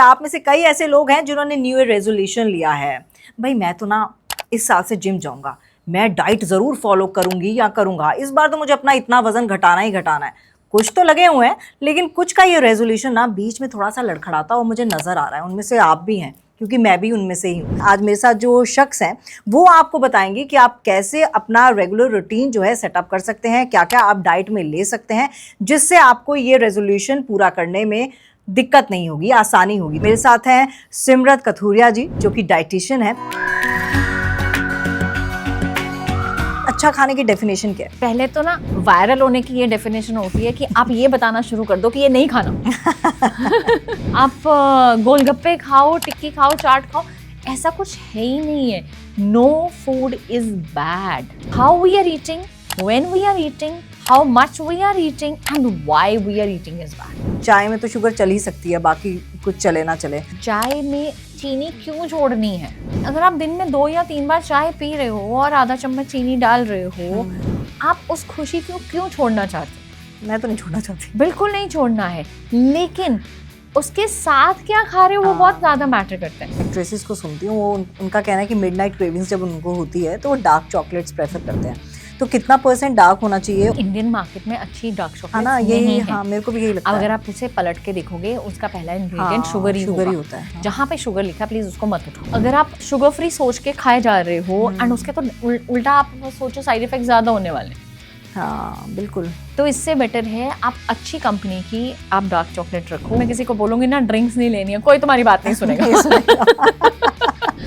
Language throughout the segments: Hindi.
आप में से कई ऐसे लोग हैं जिन्होंने न्यू ईयर रेजोल्यूशन लिया है, भाई मैं तो ना इस साल से जिम जाऊंगा, मैं डाइट ज़रूर फॉलो करूंगी या करूंगा, इस बार तो मुझे अपना इतना वजन घटाना ही घटाना है। कुछ तो लगे हुए हैं, लेकिन कुछ का ये रेजोल्यूशन ना बीच में थोड़ा सा लड़खड़ाता हुआ मुझे नज़र आ रहा है। उनमें से आप भी हैं, क्योंकि मैं भी उनमें से ही हूँ। आज मेरे साथ जो शख्स हैं वो आपको बताएंगे कि आप कैसे अपना रेगुलर रूटीन जो है सेटअप कर सकते हैं, क्या क्या आप डाइट में ले सकते हैं जिससे आपको ये रेजोल्यूशन पूरा करने में दिक्कत नहीं होगी, आसानी होगी। मेरे साथ हैं सिमरत कथूरिया जी, जो कि डाइटिशियन है। अच्छा खाने की डेफिनेशन क्या है? पहले तो ना वायरल होने की ये डेफिनेशन होती है कि आप ये बताना शुरू कर दो कि ये नहीं खाना। आप गोलगप्पे खाओ, टिक्की खाओ, चाट खाओ, ऐसा कुछ है ही नहीं है। No food is bad. How we are eating, when we are eating, how much we are eating and why we are eating is bad. चाय में तो शुगर चल ही सकती है, बाकी कुछ चले ना चले। चाय में चीनी क्यों छोड़नी है? अगर आप दिन में 2 या 3 बार चाय पी रहे हो और आधा चम्मच चीनी डाल रहे हो, आप उस खुशी को क्यों छोड़ना चाहते? मैं तो नहीं छोड़ना चाहती। बिल्कुल नहीं छोड़ना है, लेकिन उसके साथ क्या खा रहे हो वो बहुत ज्यादा मैटर करता है। एक्ट्रेसेस को सुनती हूँ, वो उनका कहना है कि मिडनाइट क्रेविंग्स जब उनको होती है तो वो डार्क चॉकलेट्स प्रेफर करते हैं। तो कितना % डार्क होना चाहिए? इंडियन मार्केट में अच्छी डार्क चॉकलेट है ना, यही हाँ, मेरे को भी यही लगता है। अगर आप उसे पलट के देखोगे, उसका पहला इंग्रेडिएंट शुगर ही होता है। हाँ। जहाँ पे शुगर लिखा प्लीज उसको मत उठाओ। अगर आप शुगर फ्री सोच के खाए जा रहे हो एंड उसके तो उल्टा आप सोचो साइड इफेक्ट ज्यादा होने वाले। हाँ बिल्कुल। तो इससे बेटर है आप अच्छी कंपनी की आप डार्क चॉकलेट रखो। मैं किसी को बोलूंगी ना ड्रिंक्स नहीं लेनी है, कोई तुम्हारी बात नहीं सुनेगा।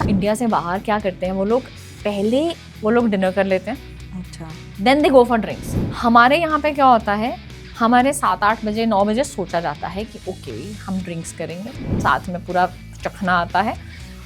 इंडिया से बाहर क्या करते हैं वो लोग, पहले वो लोग डिनर कर लेते हैं, अच्छा, then they go for drinks. हमारे यहाँ पे क्या होता है, हमारे 7-8 बजे 9 बजे सोचा जाता है कि ओके हम ड्रिंक्स करेंगे, साथ में पूरा चखना आता है।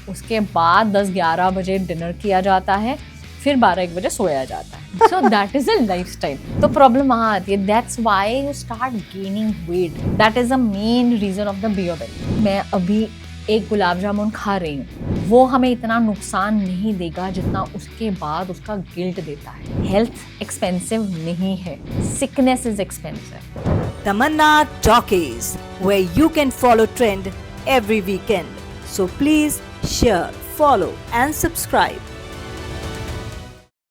उसके बाद 10-11 बजे डिनर किया जाता है, फिर 12-1 बजे सोया जाता है। So that is a lifestyle. तो प्रॉब्लम वहाँ आती है, that's why you start gaining weight. That is a main reason of the beer belly. मैं अभी एक गुलाब जामुन खा रही हूँ, वो हमें इतना नुकसान नहीं देगा जितना उसके बाद उसका गिल्ट देता है। हेल्थ एक्सपेंसिव नहीं है, sickness is expensive. Tamanna Talkies, where you can follow trend every weekend. So please share, follow and subscribe.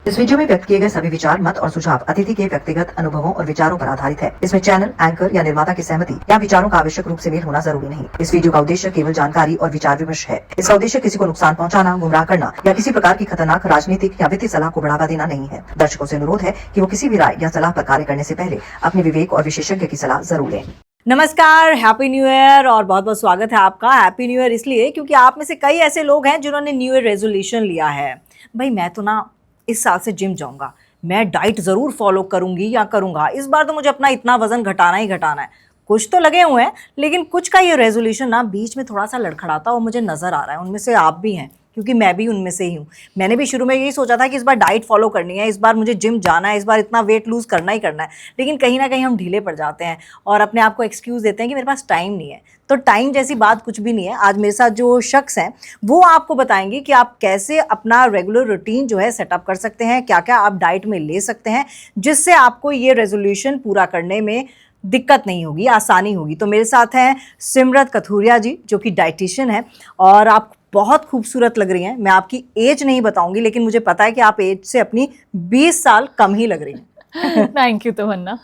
इस वीडियो में व्यक्त किए गए सभी विचार, मत और सुझाव अतिथि के व्यक्तिगत अनुभवों और विचारों पर आधारित है। इसमें चैनल, एंकर या निर्माता की सहमति या विचारों का आवश्यक रूप से मेल होना जरूरी नहीं। इस वीडियो का उद्देश्य केवल जानकारी और विचार विमर्श है। इसका उद्देश्य किसी को नुकसान पहुंचाना, गुमराह करना या किसी प्रकार की खतरनाक राजनीतिक या वित्तीय सलाह को बढ़ावा देना नहीं है। दर्शकों से अनुरोध है कि वो किसी भी राय या सलाह पर कार्य करने से पहले अपने विवेक और विशेषज्ञ की सलाह जरूर लें। नमस्कार, हैप्पी न्यू ईयर और बहुत बहुत स्वागत है आपका। हैप्पी न्यू ईयर इसलिए क्योंकि आप में से कई ऐसे लोग हैं जिन्होंने न्यू ईयर रेजोल्यूशन लिया है, भाई मैं तो ना इस साल से जिम जाऊंगा, मैं डाइट ज़रूर फॉलो करूंगी या करूंगा, इस बार तो मुझे अपना इतना वजन घटाना ही घटाना है। कुछ तो लगे हुए हैं, लेकिन कुछ का ये रेजोल्यूशन ना बीच में थोड़ा सा लड़खड़ाता हुआ मुझे नज़र आ रहा है। उनमें से आप भी हैं, क्योंकि मैं भी उनमें से ही हूँ। मैंने भी शुरू में यही सोचा था कि इस बार डाइट फॉलो करनी है, इस बार मुझे जिम जाना है, इस बार इतना वेट लूज़ करना ही करना है। लेकिन कहीं ना कहीं हम ढीले पड़ जाते हैं और अपने आप को एक्सक्यूज़ देते हैं कि मेरे पास टाइम नहीं है। तो टाइम जैसी बात कुछ भी नहीं है। आज मेरे साथ जो शख्स हैं वो आपको बताएंगे कि आप कैसे अपना रेगुलर रूटीन जो है सेटअप कर सकते हैं, क्या क्या आप डाइट में ले सकते हैं जिससे आपको ये रेजोल्यूशन पूरा करने में दिक्कत नहीं होगी, आसानी होगी। तो मेरे साथ हैं सिमरत कथूरिया जी, जो कि डाइटिशियन है और आप बहुत खूबसूरत लग रही हैं। मैं आपकी एज नहीं बताऊंगी, लेकिन मुझे पता है कि आप एज से अपनी 20 साल कम ही लग रही हैं। थैंक यू तमन्ना।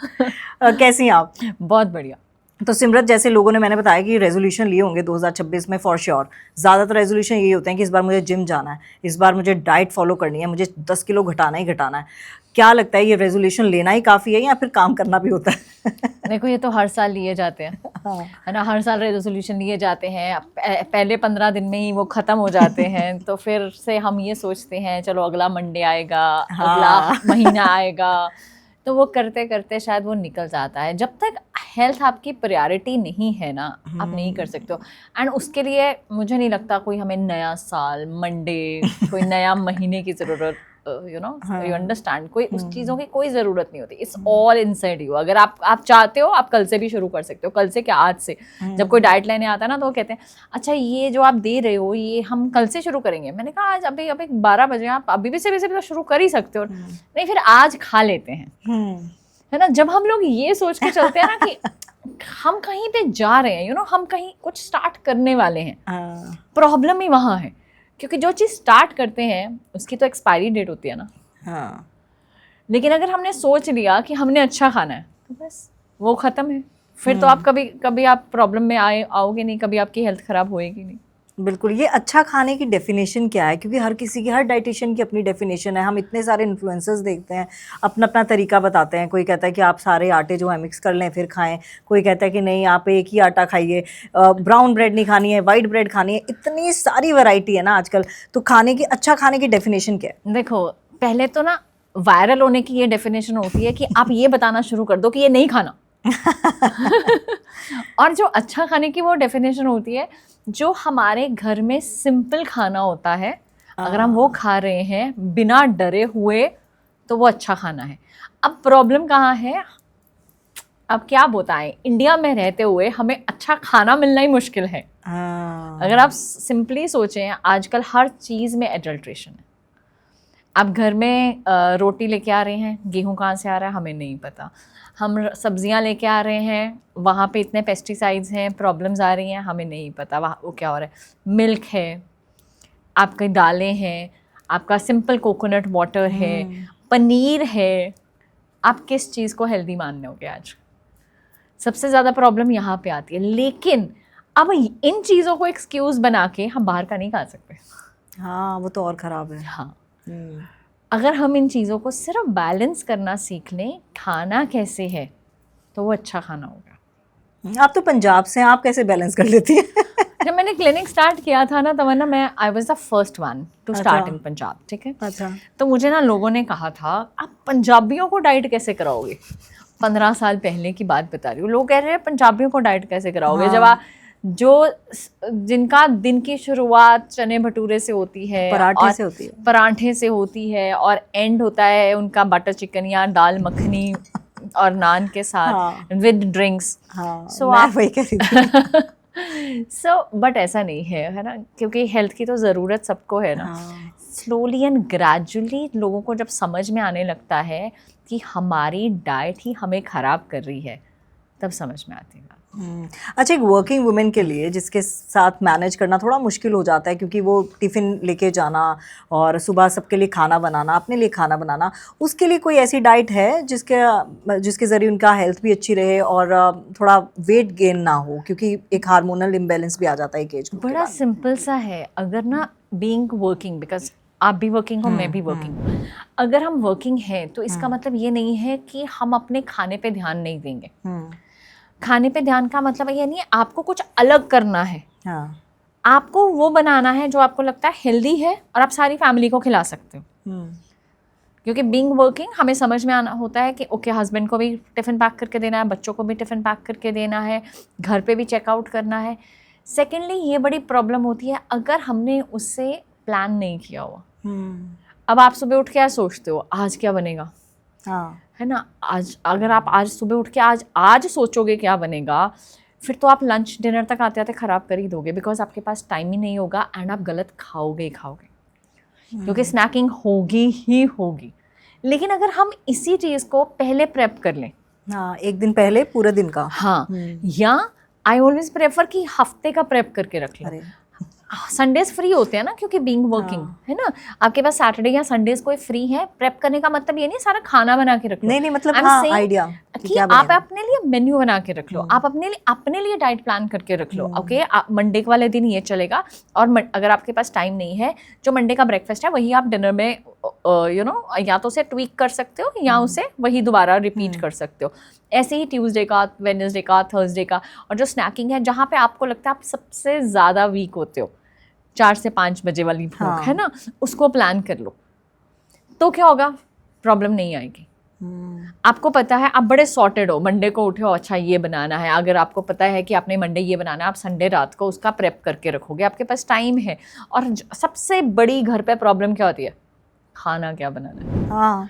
कैसी हैं आप? बहुत बढ़िया। तो सिमरत, जैसे लोगों ने मैंने बताया कि रेजोल्यूशन लिए होंगे 2026 में फॉर श्योर, ज़्यादातर रेजोल्यूशन यही होते हैं कि इस बार मुझे जिम जाना है, इस बार मुझे डाइट फॉलो करनी है, मुझे 10 किलो घटाना ही घटाना है। क्या लगता है, ये रेजोल्यूशन लेना ही काफ़ी है या फिर काम करना भी होता है? देखो ये तो हर साल लिए जाते हैं, है ना, हर साल रेजोल्यूशन लिए जाते हैं। पहले 15 दिन में ही वो ख़त्म हो जाते हैं। तो फिर से हम ये सोचते हैं चलो अगला मंडे आएगा, अगला महीना आएगा, तो वो करते करते शायद वो निकल जाता है। जब तक हेल्थ आपकी प्रायोरिटी नहीं है ना, आप नहीं कर सकते हो। एंड उसके लिए मुझे नहीं लगता कोई हमें नया साल, मंडे, कोई नया महीने की ज़रूरत, यू अंडरस्टैंड, कोई उस चीज़ों की कोई ज़रूरत नहीं होती। It's all inside you. अगर आप चाहते हो आप कल से भी शुरू कर सकते हो, कल से क्या आज से। जब कोई डाइट लेने आता है ना तो वो कहते हैं अच्छा ये जो आप दे रहे हो ये हम कल से शुरू करेंगे। मैंने कहा आज अभी 12 बजे आप अभी भी से शुरू कर ही सकते हो। नहीं फिर आज खा लेते हैं, है ना। जब हम लोग ये सोच के चलते हैं ना कि हम कहीं पे जा रहे हैं, हम कहीं कुछ स्टार्ट करने वाले हैं, प्रॉब्लम ही वहाँ है, क्योंकि जो चीज़ स्टार्ट करते हैं उसकी तो एक्सपायरी डेट होती है ना। हाँ। लेकिन अगर हमने सोच लिया कि हमने अच्छा खाना है तो बस वो ख़त्म है, फिर तो आप कभी आप प्रॉब्लम में आओगे नहीं, कभी आपकी हेल्थ ख़राब होएगी नहीं। बिल्कुल। ये अच्छा खाने की डेफिनेशन क्या है? क्योंकि हर किसी की, हर डाइटिशियन की अपनी डेफिनेशन है। हम इतने सारे इन्फ्लुएंसर्स देखते हैं, अपना अपना तरीका बताते हैं। कोई कहता है कि आप सारे आटे जो है मिक्स कर लें फिर खाएं, कोई कहता है कि नहीं आप एक ही आटा खाइए, ब्राउन ब्रेड नहीं खानी है, वाइट ब्रेड खानी है। इतनी सारी वैरायटी है ना आजकल। तो खाने की, अच्छा खाने की डेफिनेशन क्या है? देखो, पहले तो ना वायरल होने की ये डेफिनेशन होती है कि आप ये बताना शुरू कर दो कि ये नहीं खाना। और जो अच्छा खाने की वो डेफिनेशन होती है जो हमारे घर में सिंपल खाना होता है, अगर हम वो खा रहे हैं बिना डरे हुए तो वो अच्छा खाना है। अब प्रॉब्लम कहाँ है, अब क्या बताएं, इंडिया में रहते हुए हमें अच्छा खाना मिलना ही मुश्किल है। अगर आप सिंपली सोचें, आजकल हर चीज़ में एडल्ट्रेशन है। आप घर में रोटी लेके आ रहे हैं, गेहूं कहाँ से आ रहा है हमें नहीं पता। हम सब्जियां लेके आ रहे हैं, वहाँ पे इतने पेस्टिसाइड्स हैं, प्रॉब्लम्स आ रही हैं, हमें नहीं पता वहाँ वो क्या हो रहा है। मिल्क है, आपकी दालें हैं, आपका सिंपल कोकोनट वाटर है, पनीर है, आप किस चीज़ को हेल्दी मान लोगे आज? सबसे ज़्यादा प्रॉब्लम यहाँ पे आती है। लेकिन अब इन चीज़ों को एक्सक्यूज़ बना के हम बाहर का नहीं खा सकते। हाँ, वो तो और ख़राब है। हाँ, अगर हम इन चीज़ों को सिर्फ बैलेंस करना सीख लें, खाना कैसे है, तो वो अच्छा खाना होगा। आप तो पंजाब से हैं, आप कैसे बैलेंस कर लेती हैं? जब मैंने क्लिनिक स्टार्ट किया था ना, तब ना I was the first one two start in Punjab, ठीक है। अच्छा। तो मुझे ना लोगों ने कहा था आप पंजाबियों को डाइट कैसे कराओगे? 15 साल पहले की बात बता रही हूँ। लोग कह रहे हैं पंजाबियों को डाइट कैसे कराओगे? हाँ। जब जिनका दिन की शुरुआत चने भटूरे से होती है, पराठे से होती है, और एंड होता है उनका बटर चिकन या दाल मखनी और नान के साथ विद ड्रिंक्स। सो आप वही कह रही थी। बट ऐसा नहीं है ना, क्योंकि हेल्थ की तो ज़रूरत सबको है ना। स्लोली एंड ग्रेजुअली लोगों को जब समझ में आने लगता है कि हमारी डाइट ही हमें ख़राब कर रही है, तब समझ में आती है। अच्छा, एक वर्किंग वुमेन के लिए जिसके साथ मैनेज करना थोड़ा मुश्किल हो जाता है, क्योंकि वो टिफ़िन लेके जाना और सुबह सबके लिए खाना बनाना, अपने लिए खाना बनाना, उसके लिए कोई ऐसी डाइट है जिसके ज़रिए उनका हेल्थ भी अच्छी रहे और थोड़ा वेट गेन ना हो? क्योंकि एक हार्मोनल इम्बैलेंस भी आ जाता है एक एज के बाद। बड़ा सिंपल सा है। अगर ना बीइंग वर्किंग, बिकॉज आप भी वर्किंग हो, मैं भी वर्किंग हूँ, अगर हम वर्किंग हैं तो इसका मतलब ये नहीं है कि हम अपने खाने पे ध्यान नहीं देंगे। खाने पे ध्यान का मतलब ये नहीं है आपको कुछ अलग करना है। हाँ। आपको वो बनाना है जो आपको लगता है हेल्दी है और आप सारी फैमिली को खिला सकते हो। क्योंकि बीइंग वर्किंग हमें समझ में आना होता है कि ओके, हस्बैंड को भी टिफ़िन पैक करके देना है, बच्चों को भी टिफ़िन पैक करके देना है, घर पे भी चेकआउट करना है। सेकेंडली, ये बड़ी प्रॉब्लम होती है अगर हमने उससे प्लान नहीं किया हुआ। अब आप सुबह उठ के क्या सोचते हो, आज क्या बनेगा? हाँ। है ना। अगर आप आज सुबह उठ के आज सोचोगे क्या बनेगा, फिर तो आप लंच डिनर तक आते आते ख़राब कर ही दोगे, बिकॉज आपके पास टाइम ही नहीं होगा एंड आप गलत खाओगे ही खाओगे, क्योंकि स्नैकिंग होगी ही होगी। लेकिन अगर हम इसी चीज़ को पहले प्रेप कर लें, हाँ, एक दिन पहले पूरे दिन का, हाँ, या आई ऑलवेज प्रेफर कि हफ्ते का प्रेप करके रख लें। संडेज फ्री होते हैं ना, क्योंकि बीइंग वर्किंग है ना, आपके पास सैटरडे या संडेज कोई फ्री है। प्रेप करने का मतलब ये नहीं सारा खाना बना के रख लो, नहीं मतलब हाँ, आइडिया कि आप अपने लिए मेन्यू बना के रख लो, आप अपने लिए डाइट प्लान करके रख लो। ओके, मंडे वाले दिन ये चलेगा, और अगर आपके पास टाइम नहीं है, जो मंडे का ब्रेकफास्ट है वही आप डिनर में या तो उसे ट्वीक कर सकते हो या उसे वही दोबारा रिपीट कर सकते हो। ऐसे ही ट्यूसडे का, वेडनेसडे का, थर्सडे का। और जो स्नैकिंग है, जहाँ पे आपको लगता है आप सबसे ज़्यादा वीक होते हो, 4 से 5 बजे वाली भूख है ना, उसको प्लान कर लो, तो क्या होगा, प्रॉब्लम नहीं आएगी। आपको पता है, आप बड़े सॉर्टेड हो, मंडे को उठे हो, अच्छा ये बनाना है। अगर आपको पता है कि आपने मंडे ये बनाना है, आप संडे रात को उसका प्रेप करके रखोगे, आपके पास टाइम है। और सबसे बड़ी घर पे प्रॉब्लम क्या होती है, खाना क्या बनाना है। हाँ,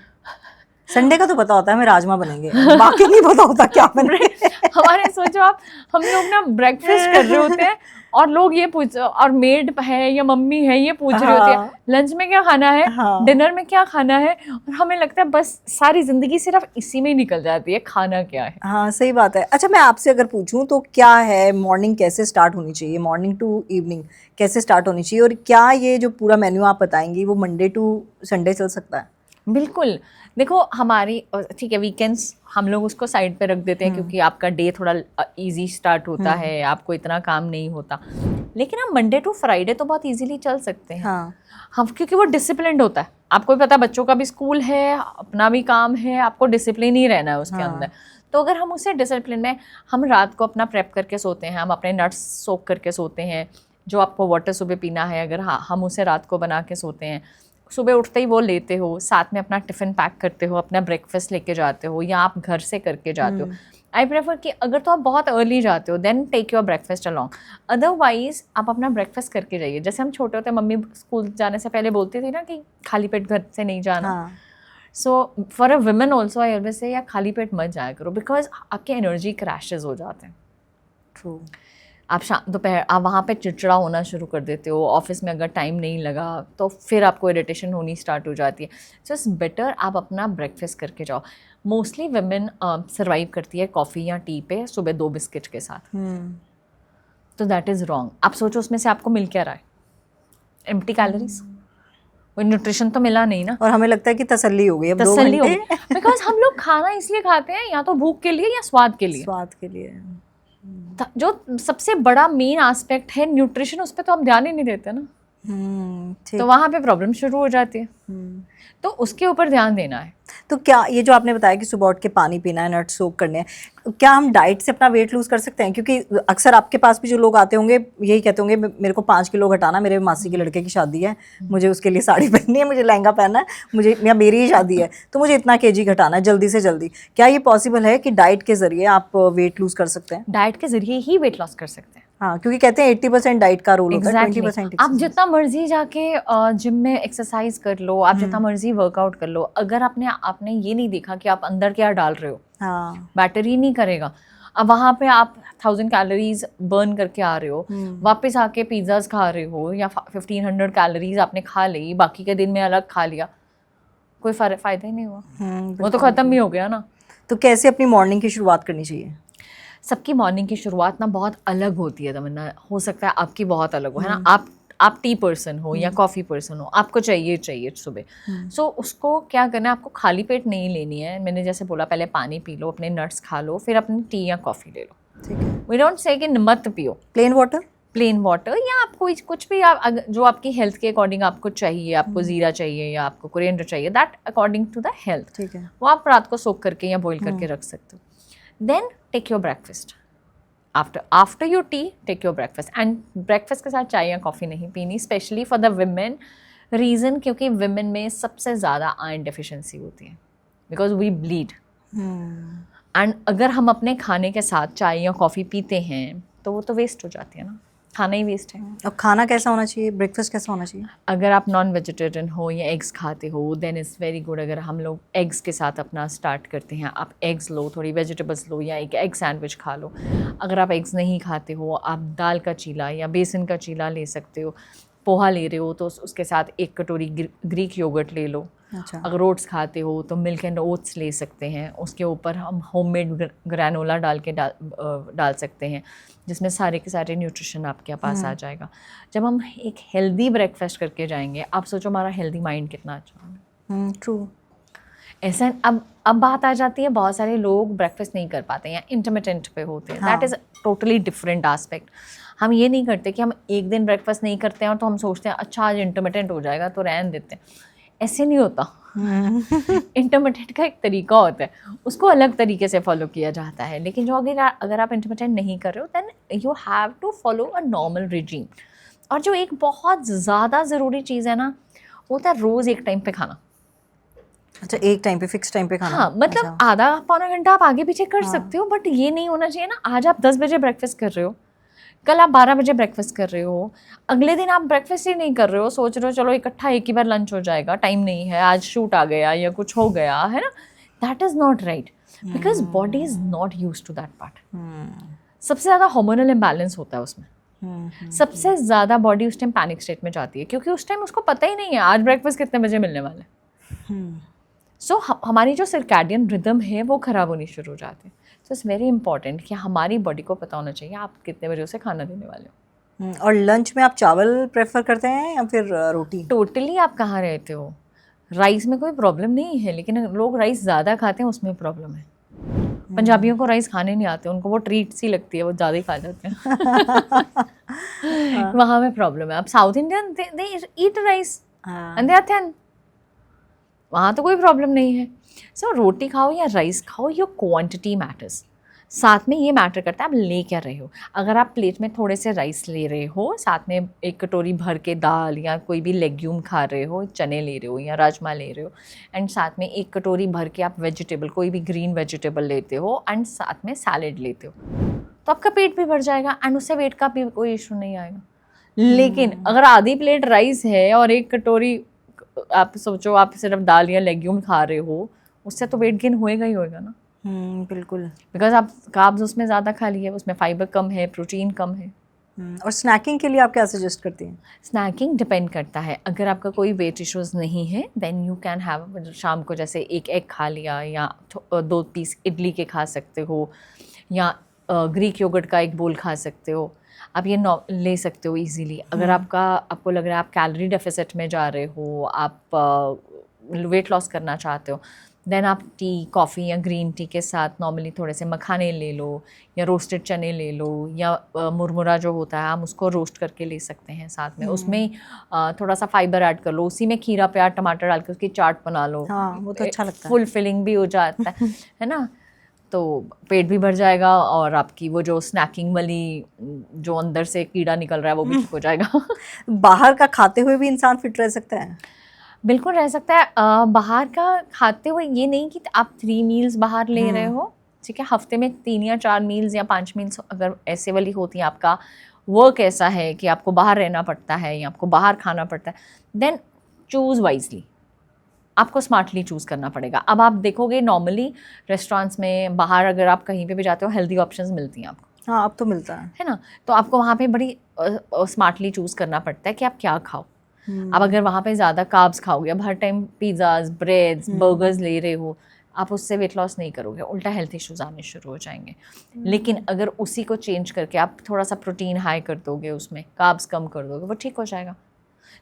संडे का तो पता होता है हमें राजमा बनेंगे, बाकी नहीं पता होता क्या बनेंगे। हमारे सोचो आप, हम लोग ना ब्रेकफास्ट कर रहे होते हैं और लोग ये पूछ, और मेड है या मम्मी है ये पूछ रही होती है हाँ। लंच में क्या खाना है, हाँ। डिनर में क्या खाना है, और हमें लगता है बस सारी जिंदगी सिर्फ इसी में ही निकल जाती है, खाना क्या है। हाँ सही बात है। अच्छा मैं आपसे अगर पूछूं तो क्या है, मॉर्निंग कैसे स्टार्ट होनी चाहिए, मॉर्निंग टू इवनिंग कैसे स्टार्ट होनी चाहिए, और क्या ये जो पूरा मेन्यू आप बताएंगी वो मंडे टू संडे चल सकता है? बिल्कुल, देखो हमारी ठीक है वीकेंड्स हम लोग उसको साइड पे रख देते हैं क्योंकि आपका डे थोड़ा इजी स्टार्ट होता है, आपको इतना काम नहीं होता, लेकिन हम मंडे टू फ्राइडे तो बहुत इजीली चल सकते हैं। हाँ। हम क्योंकि वो डिसिप्लिन्ड होता है, आपको भी पता है बच्चों का भी स्कूल है, अपना भी काम है, आपको डिसिप्लिन ही रहना है उसके अंदर। तो अगर हम उसे डिसिप्लिन में, हम रात को अपना प्रेप करके सोते हैं, हम अपने नट्स सोक करके सोते हैं, जो आपको वाटर सुबह पीना है अगर हम उसे रात को बना के सोते हैं, सुबह उठते ही वो लेते हो, साथ में अपना टिफ़िन पैक करते हो, अपना ब्रेकफास्ट लेके जाते हो, या आप घर से करके जाते हो। आई प्रेफर कि अगर तो आप बहुत अर्ली जाते हो then take your breakfast along, otherwise आप अपना ब्रेकफास्ट करके जाइए। जैसे हम छोटे होते मम्मी स्कूल जाने से पहले बोलती थी ना कि खाली पेट घर से नहीं जाना। हाँ। So for a women also I always say या खाली पेट मत जाया करो, बिकॉज आपके एनर्जी क्रैशेज हो जाते हैं। ट्रू। आप शाम दोपहर आप वहाँ पे चिड़चिड़ा होना शुरू कर देते हो, ऑफिस में अगर टाइम नहीं लगा तो फिर आपको इरिटेशन होनी स्टार्ट हो जाती है। सो इट्स बेटर आप अपना ब्रेकफास्ट करके जाओ। मोस्टली वुमेन सर्वाइव करती है कॉफ़ी या टी पे सुबह 2 बिस्किट के साथ, तो दैट इज़ रॉन्ग। आप सोचो उसमें से आपको मिल क्या रहा है, एम्प्टी कैलोरीज, कोई न्यूट्रिशन तो मिला नहीं ना। और हमें लगता है कि तसल्ली हो गई अब 2 तसल्ली हो घंटे गई, बिकॉज हम लोग खाना इसलिए खाते हैं या तो भूख के लिए या स्वाद के लिए। स्वाद के लिए। जो सबसे बड़ा मेन एस्पेक्ट है न्यूट्रिशन, उस पर तो हम ध्यान ही नहीं देते ना, ठीक। तो वहाँ पे प्रॉब्लम शुरू हो जाती है। तो उसके ऊपर ध्यान देना है। तो क्या ये जो आपने बताया कि सुबह उठ के पानी पीना है, नट्स सोक करने हैं, क्या हम डाइट से अपना वेट लूज कर सकते हैं? क्योंकि अक्सर आपके पास भी जो लोग आते होंगे यही कहते होंगे मेरे को 5 किलो घटाना, मेरे मासी के लड़के की शादी है, मुझे उसके लिए साड़ी पहननी है, मुझे लहंगा पहनना है, मुझे या मेरी ही शादी है तो मुझे इतना केजी घटाना है जल्दी से जल्दी। क्या ये पॉसिबल है कि डाइट के जरिए आप वेट लूज कर सकते हैं? डाइट के जरिए ही वेट लॉस कर सकते हैं। हाँ, क्योंकि कहते हैं 80% डाइट का रोल होता है, 20% आप जितना मर्जी जाके जिम में एक्सरसाइज कर लो, आप जितना मर्जी वर्कआउट कर लो, अगर आपने ये नहीं देखा कि आप अंदर क्या डाल रहे हो, हाँ। बैटरी नहीं करेगा। अब वहाँ पे आप 1000 कैलोरीज बर्न करके आ रहे हो, वापस आके पिज्ज़ाज खा रहे हो या 1500 कैलोरीज आपने खा ली, बाकी के दिन में अलग खा लिया, कोई फ़ायदा ही नहीं हुआ, वो तो ख़त्म ही हो गया ना। तो कैसे अपनी मॉर्निंग की शुरुआत करनी चाहिए? सबकी मॉर्निंग की शुरुआत ना बहुत अलग होती है तमन्ना, हो सकता है आपकी बहुत अलग हो, है ना। आप टी पर्सन हो या कॉफ़ी पर्सन हो, आपको चाहिए सुबह। सो उसको क्या करना है, आपको खाली पेट नहीं लेनी है। मैंने जैसे बोला पहले पानी पी लो, अपने नट्स खा लो, फिर अपनी टी या कॉफ़ी ले लो। ठीक है। वी डोंट से कि मत पियो, प्लेन वाटर, प्लेन वाटर, या आप कोई कुछ भी जो आपकी हेल्थ के अकॉर्डिंग आपको चाहिए, आपको ज़ीरा चाहिए या आपको कोरिएंडर चाहिए, that according to the health, ठीक है, वो आप रात को सोक करके या बॉईल करके रख सकते हो। Then take your breakfast, after your tea take your breakfast, and breakfast के साथ चाय या कॉफ़ी नहीं पीनी, specially for the women. Reason क्योंकि विमेन में सबसे ज़्यादा आयरन डेफिशिएंसी होती है, बिकॉज वी ब्लीड। एंड अगर हम अपने खाने के साथ चाय या कॉफ़ी पीते हैं तो वो तो वेस्ट हो जाती है ना, खाना ही वेस्ट है। और खाना कैसा होना चाहिए, ब्रेकफास्ट कैसा होना चाहिए? अगर आप नॉन वेजिटेरियन हो या एग्स खाते हो देन इज़ वेरी गुड। अगर हम लोग एग्स के साथ अपना स्टार्ट करते हैं, आप एग्स लो, थोड़ी वेजिटेबल्स लो या एक एग सैंडविच खा लो। अगर आप एग्स नहीं खाते हो, आप दाल का चीला या बेसन का चीला ले सकते हो। पोहा ले रहे हो तो उसके साथ 1 कटोरी ग्रीक योगर्ट ले लो। अच्छा। अगर ओट्स खाते हो तो मिल्क एंड ओट्स ले सकते हैं, उसके ऊपर हम होममेड ग्रैनोला डाल सकते हैं, जिसमें सारे के सारे न्यूट्रिशन आपके पास आ जाएगा। जब हम एक हेल्दी ब्रेकफास्ट करके जाएंगे, आप सोचो हमारा हेल्दी माइंड कितना अच्छा होगा। ट्रू। ऐसा अब बात आ जाती है, बहुत सारे लोग ब्रेकफास्ट नहीं कर पाते हैं या इंटरमिटेंट पे होते हैं, that is totally different aspect. हम ये नहीं करते कि हम एक दिन ब्रेकफास्ट नहीं करते हैं और तो हम सोचते हैं अच्छा आज इंटरमिटेंट हो जाएगा तो रहने देते हैं, ऐसे नहीं होता। इंटरमिटेंट का एक तरीका होता है, उसको अलग तरीके से फॉलो किया जाता है। लेकिन जो अगर आप इंटरमिटेंट नहीं कर रहे हो then you have to follow a normal regime. और जो एक बहुत ज़्यादा ज़रूरी चीज़ है ना, वो होता है रोज़ एक टाइम पे खाना। अच्छा, एक टाइम पे, फिक्स टाइम पे खाना? हाँ, मतलब अच्छा। आधा पौना घंटा आप आगे पीछे कर सकते हो, बट ये नहीं होना चाहिए ना आज आप 10 बजे ब्रेकफास्ट कर रहे हो, कल आप 12 बजे ब्रेकफास्ट कर रहे हो, अगले दिन आप ब्रेकफास्ट ही नहीं कर रहे हो, सोच रहे हो चलो इकट्ठा एक ही बार लंच हो जाएगा, टाइम नहीं है, आज शूट आ गया या कुछ हो गया, है ना। That is not right. Because body is not use to that part. सबसे ज़्यादा हार्मोनल इम्बैलेंस होता है उसमें, सबसे ज़्यादा बॉडी उस टाइम पैनिक स्टेट में जाती है, क्योंकि उस टाइम उसको पता ही नहीं है आज ब्रेकफास्ट कितने बजे मिलने वाला है। सो हमारी जो सर्कैडियन रिदम है वो ख़राब होनी शुरू हो जाती है। सो इट्स वेरी इंपॉर्टेंट कि हमारी बॉडी को पता होना चाहिए आप कितने बजे उसे खाना देने वाले हो। और लंच में आप चावल प्रेफर करते हैं या फिर रोटी? टोटली आप कहाँ रहते हो, राइस में कोई प्रॉब्लम नहीं है, लेकिन लोग राइस ज़्यादा खाते हैं उसमें प्रॉब्लम है। पंजाबियों को राइस खाने नहीं आते, उनको वो ट्रीट सी लगती है, वो ज़्यादा ही खा जाते हैं। वहाँ में प्रॉब्लम है। अब south Indian they eat rice and they are thin, वहाँ तो कोई प्रॉब्लम नहीं है। सो रोटी खाओ या राइस खाओ, योर क्वांटिटी मैटर्स। साथ में ये मैटर करता है आप ले क्या रहे हो। अगर आप प्लेट में थोड़े से राइस ले रहे हो, साथ में एक कटोरी भर के दाल या कोई भी लेग्यूम खा रहे हो, चने ले रहे हो या राजमा ले रहे हो, एंड साथ में एक कटोरी भर के आप वेजिटेबल, कोई भी ग्रीन वेजिटेबल लेते हो, एंड साथ में सैलेड लेते हो, तो आपका पेट भी भर जाएगा एंड उससे वेट का भी कोई इशू नहीं आएगा। लेकिन अगर आधी प्लेट राइस है और एक कटोरी आप सोचो आप सिर्फ दाल या लेग्यूम खा रहे हो, उससे तो वेट गेन होएगा ही होएगा ना। बिल्कुल, बिकॉज आप कार्ब्स उसमें ज़्यादा खा लिए, उसमें फाइबर कम है, प्रोटीन कम है। और स्नैकिंग के लिए आप क्या सजेस्ट करती हैं? स्नैकिंग डिपेंड करता है। अगर आपका कोई वेट इश्यूज़ नहीं है देन यू कैन हैव, शाम को जैसे एक एग खा लिया या 2 पीस इडली के खा सकते हो, या ग्रीक योगर्ट का एक बोल खा सकते हो। आप ये ले सकते हो इजीली। अगर आपको लग रहा है आप कैलोरी डेफिसिट में जा रहे हो, आप वेट लॉस करना चाहते हो, देन आप टी, कॉफ़ी या ग्रीन टी के साथ नॉर्मली थोड़े से मखाने ले लो या रोस्टेड चने ले लो, या मुरमुरा जो होता है हम उसको रोस्ट करके ले सकते हैं साथ में। उसमें थोड़ा सा फाइबर ऐड कर लो, उसी में खीरा प्याज टमाटर डाल के उसकी चाट बना लो। हाँ, वो तो अच्छा लगता है। फुल फिलिंग भी हो जाता है ना, तो पेट भी भर जाएगा और आपकी वो जो स्नैकिंग वाली जो अंदर से कीड़ा निकल रहा है वो भी ठीक हो जाएगा। बाहर का खाते हुए भी इंसान फिट रह सकता है? बिल्कुल रह सकता है। बाहर का खाते हुए ये नहीं कि आप 3 मील्स बाहर ले रहे हो, ठीक है, हफ्ते में 3 या 4 मील्स या 5 मील्स अगर ऐसे वाली होती है, आपका वर्क ऐसा है कि आपको बाहर रहना पड़ता है या आपको बाहर खाना पड़ता है, देन चूज़ वाइजली, आपको स्मार्टली चूज़ करना पड़ेगा। अब आप देखोगे नॉर्मली रेस्टोरेंट्स में बाहर अगर आप कहीं पे भी जाते हो हेल्दी ऑप्शंस मिलती हैं आपको। हाँ, अब तो मिलता है ना, तो आपको वहाँ पे बड़ी स्मार्टली चूज़ करना पड़ता है कि आप क्या खाओ। अब अगर वहाँ पे ज़्यादा कार्ब्स खाओगे, अब हर टाइम पिज़्ज़ाज, ब्रेड्स, बर्गर्स ले रहे हो, आप उससे वेट लॉस नहीं करोगे, उल्टा हेल्थ इश्यूज आने शुरू हो जाएंगे। लेकिन अगर उसी को चेंज करके आप थोड़ा सा प्रोटीन हाई कर दोगे, उसमें कार्ब्स कम कर दोगे, वो ठीक हो जाएगा।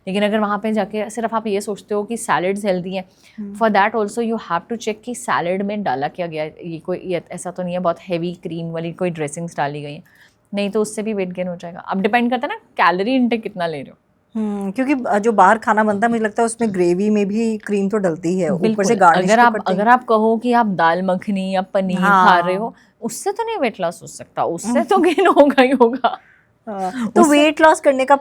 लेकिन अगर वहाँ पे जाके सिर्फ आप ये सोचते हो कि सैलड्स हेल्दी हैं, for that also you have to check कि सैलड में डाला क्या गया है। ये ऐसा तो नहीं है बहुत हैवी क्रीम वाली कोई ड्रेसिंग्स डाली गई हैं, नहीं तो उससे भी वेट गेन हो जाएगा। अब डिपेंड करता है ना कैलोरी इंटेक कितना ले रहे हो। क्योंकि जो बाहर खाना बनता है मुझे लगता है उसमें ग्रेवी में भी क्रीम तो डलती है, ऊपर से गार्निश तो करते हैं। अगर आप कहो कि आप दाल मखनी या पनीर खा रहे हो, उससे तो नहीं वेट लॉस हो सकता, उससे तो गेन होगा ही होगा। तो वेट लॉस करने का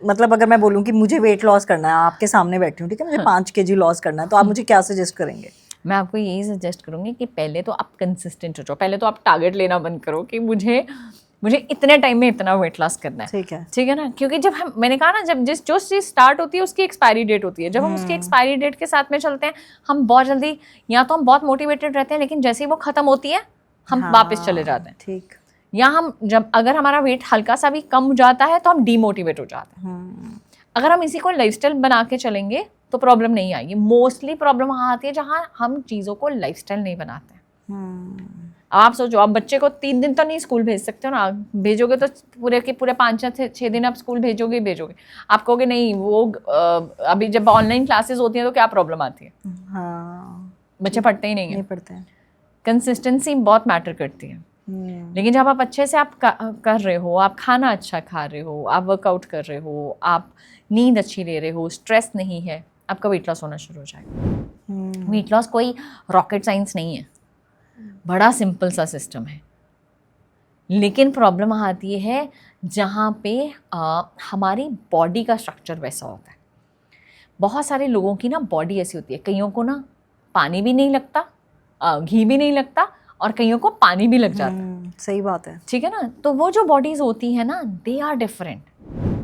मतलब अगर मैं बोलूँ कि मुझे वेट लॉस करना है, आपके सामने बैठी हूँ, ठीक है, मुझे 5 kg लॉस करना है, तो आप मुझे क्या सजेस्ट करेंगे? मैं आपको यही सजेस्ट करूँगी कि पहले तो आप कंसिस्टेंट हो जाओ। पहले तो आप टारगेट लेना बंद करो कि मुझे इतने टाइम में इतना वेट लॉस करना है, ठीक है ना। क्योंकि जब मैंने कहा ना, जब जो चीज़ स्टार्ट होती है उसकी एक्सपायरी डेट होती है। जब हम उसकी एक्सपायरी डेट के साथ में चलते हैं, हम बहुत जल्दी, या तो हम बहुत मोटिवेटेड रहते हैं, लेकिन जैसे ही वो ख़त्म होती है हम वापस चले जाते हैं, ठीक। या हम अगर हमारा वेट हल्का सा भी कम जाता है तो हम डीमोटिवेट हो जाते हैं। अगर हम इसी को लाइफस्टाइल बना के चलेंगे तो प्रॉब्लम नहीं आएगी। मोस्टली प्रॉब्लम वहाँ आती है जहाँ हम चीज़ों को लाइफस्टाइल नहीं बनाते हैं। आप सोचो, आप बच्चे को 3 दिन तो नहीं स्कूल भेज सकते हो ना, भेजोगे तो पूरे के पूरे 5-6 दिन आप स्कूल भेजोगे। आप कहोगे नहीं, वो अभी जब ऑनलाइन क्लासेस होती हैं तो क्या प्रॉब्लम आती है? बच्चे पढ़ते ही नहीं पढ़ते हैं। कंसिस्टेंसी बहुत मैटर करती है। लेकिन जब आप अच्छे से आप कर रहे हो, आप खाना अच्छा खा रहे हो, आप वर्कआउट कर रहे हो, आप नींद अच्छी ले रहे हो, स्ट्रेस नहीं है, आपका वेट लॉस होना शुरू हो जाएगा। वेट लॉस कोई रॉकेट साइंस नहीं है, बड़ा सिंपल सा सिस्टम है। लेकिन प्रॉब्लम आती है जहाँ पे हमारी बॉडी का स्ट्रक्चर वैसा होता है। बहुत सारे लोगों की ना बॉडी ऐसी होती है, कईयों को ना पानी भी नहीं लगता, घी भी नहीं लगता, और कईयों को पानी भी लग जाता है। सही बात है, ठीक है ना। तो वो जो बॉडीज होती है ना, दे आर डिफरेंट,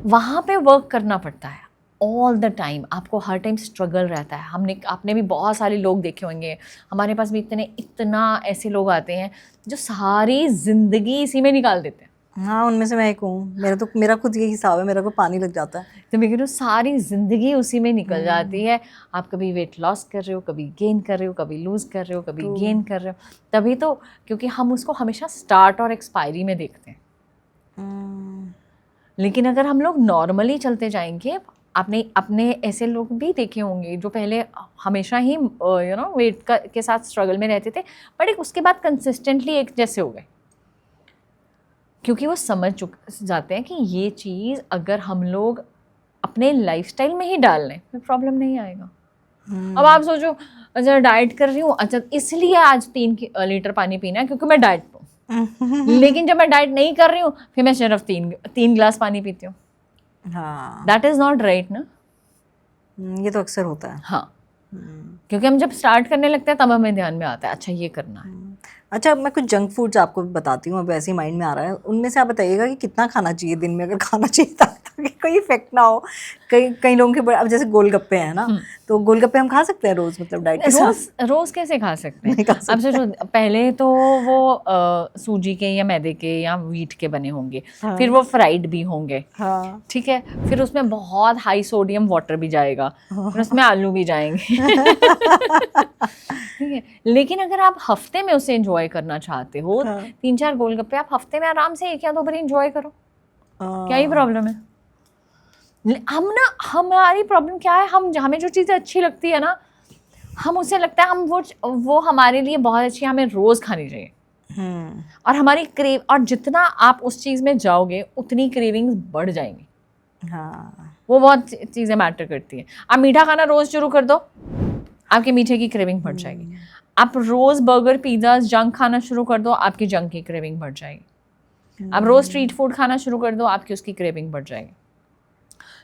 वहाँ पे वर्क करना पड़ता है। ऑल द टाइम आपको हर टाइम स्ट्रगल रहता है। आपने भी बहुत सारे लोग देखे होंगे, हमारे पास भी इतना ऐसे लोग आते हैं जो सारी ज़िंदगी इसी में निकाल देते हैं। हाँ, उनमें से मैं एक हूँ। मेरा खुद यही हिसाब है, मेरा को पानी लग जाता है। तो मैं कह रही हूँ सारी ज़िंदगी उसी में निकल जाती है। आप कभी वेट लॉस कर रहे हो, कभी गेन कर रहे हो, कभी लूज़ कर रहे हो, कभी गेन कर रहे हो, तभी तो, क्योंकि हम उसको हमेशा स्टार्ट और एक्सपायरी में देखते हैं। लेकिन अगर हम लोग नॉर्मली चलते जाएंगे, आपने अपने ऐसे लोग भी देखे होंगे जो पहले हमेशा ही वेट के साथ स्ट्रगल में रहते थे, बट उसके बाद कंसिस्टेंटली एक जैसे हो गए, क्योंकि वो समझ जाते हैं कि ये चीज़ अगर हम लोग अपने लाइफस्टाइल में ही डाल लें तो प्रॉब्लम नहीं आएगा। अब आप सोचो, अच्छा डाइट कर रही हूँ, अच्छा इसलिए आज 3 लीटर पानी पीना है क्योंकि मैं डाइट पर हूँ। लेकिन जब मैं डाइट नहीं कर रही हूँ फिर मैं सिर्फ 3 गिलास पानी पीती हूँ। हाँ, दैट इज़ नॉट राइट ना। ये तो अक्सर होता है। हाँ, क्योंकि हम जब स्टार्ट करने लगते हैं तब हमें ध्यान में आता है अच्छा ये करना है। अच्छा, मैं कुछ जंक फूड्स आपको बताती हूँ, अब ऐसे ही माइंड में आ रहा है। उनमें से आप बताइएगा कि कितना खाना चाहिए दिन में, अगर खाना चाहिए ताकि कोई इफेक्ट ना हो। कई लोगों के अब जैसे गोलगप्पे हैं ना, तो गोलगप्पे हम खा सकते हैं रोज, मतलब डाइट के साथ? रोज कैसे खा सकते नहीं हैं? खा सकते। अब सोचो, पहले तो वो सूजी के या मैदे के या व्हीट के बने होंगे, हाँ। फिर वो फ्राइड भी होंगे, हाँ, ठीक है, फिर उसमें बहुत हाई सोडियम वाटर भी जाएगा, फिर उसमें आलू भी जाएंगे। ठीक है, लेकिन अगर आप हफ्ते में उसे एंजॉय करना चाहते हो, हाँ। 3-4 गोलगप्पे आप हफ्ते में आराम से 1 या 2 बार एंजॉय करो, क्या ही प्रॉब्लम है? हमारी प्रॉब्लम क्या है, हमें जो चीज़ें अच्छी लगती है ना, हम उसे लगता है वो हमारे लिए बहुत अच्छी है, हमें रोज़ खानी चाहिए। और हमारी और जितना आप उस चीज़ में जाओगे उतनी क्रेविंग्स बढ़ जाएंगी। हाँ, वो बहुत चीज़ें मैटर करती हैं। आप मीठा खाना रोज़ शुरू कर दो, आपके मीठे की क्रेविंग बढ़ जाएगी। आप रोज़ बर्गर पिज़्ज़ा जंक खाना शुरू कर दो, आपकी जंक की क्रेविंग बढ़ जाएगी। आप रोज़ स्ट्रीट फूड खाना शुरू कर दो, आपकी उसकी क्रेविंग बढ़ जाएगी।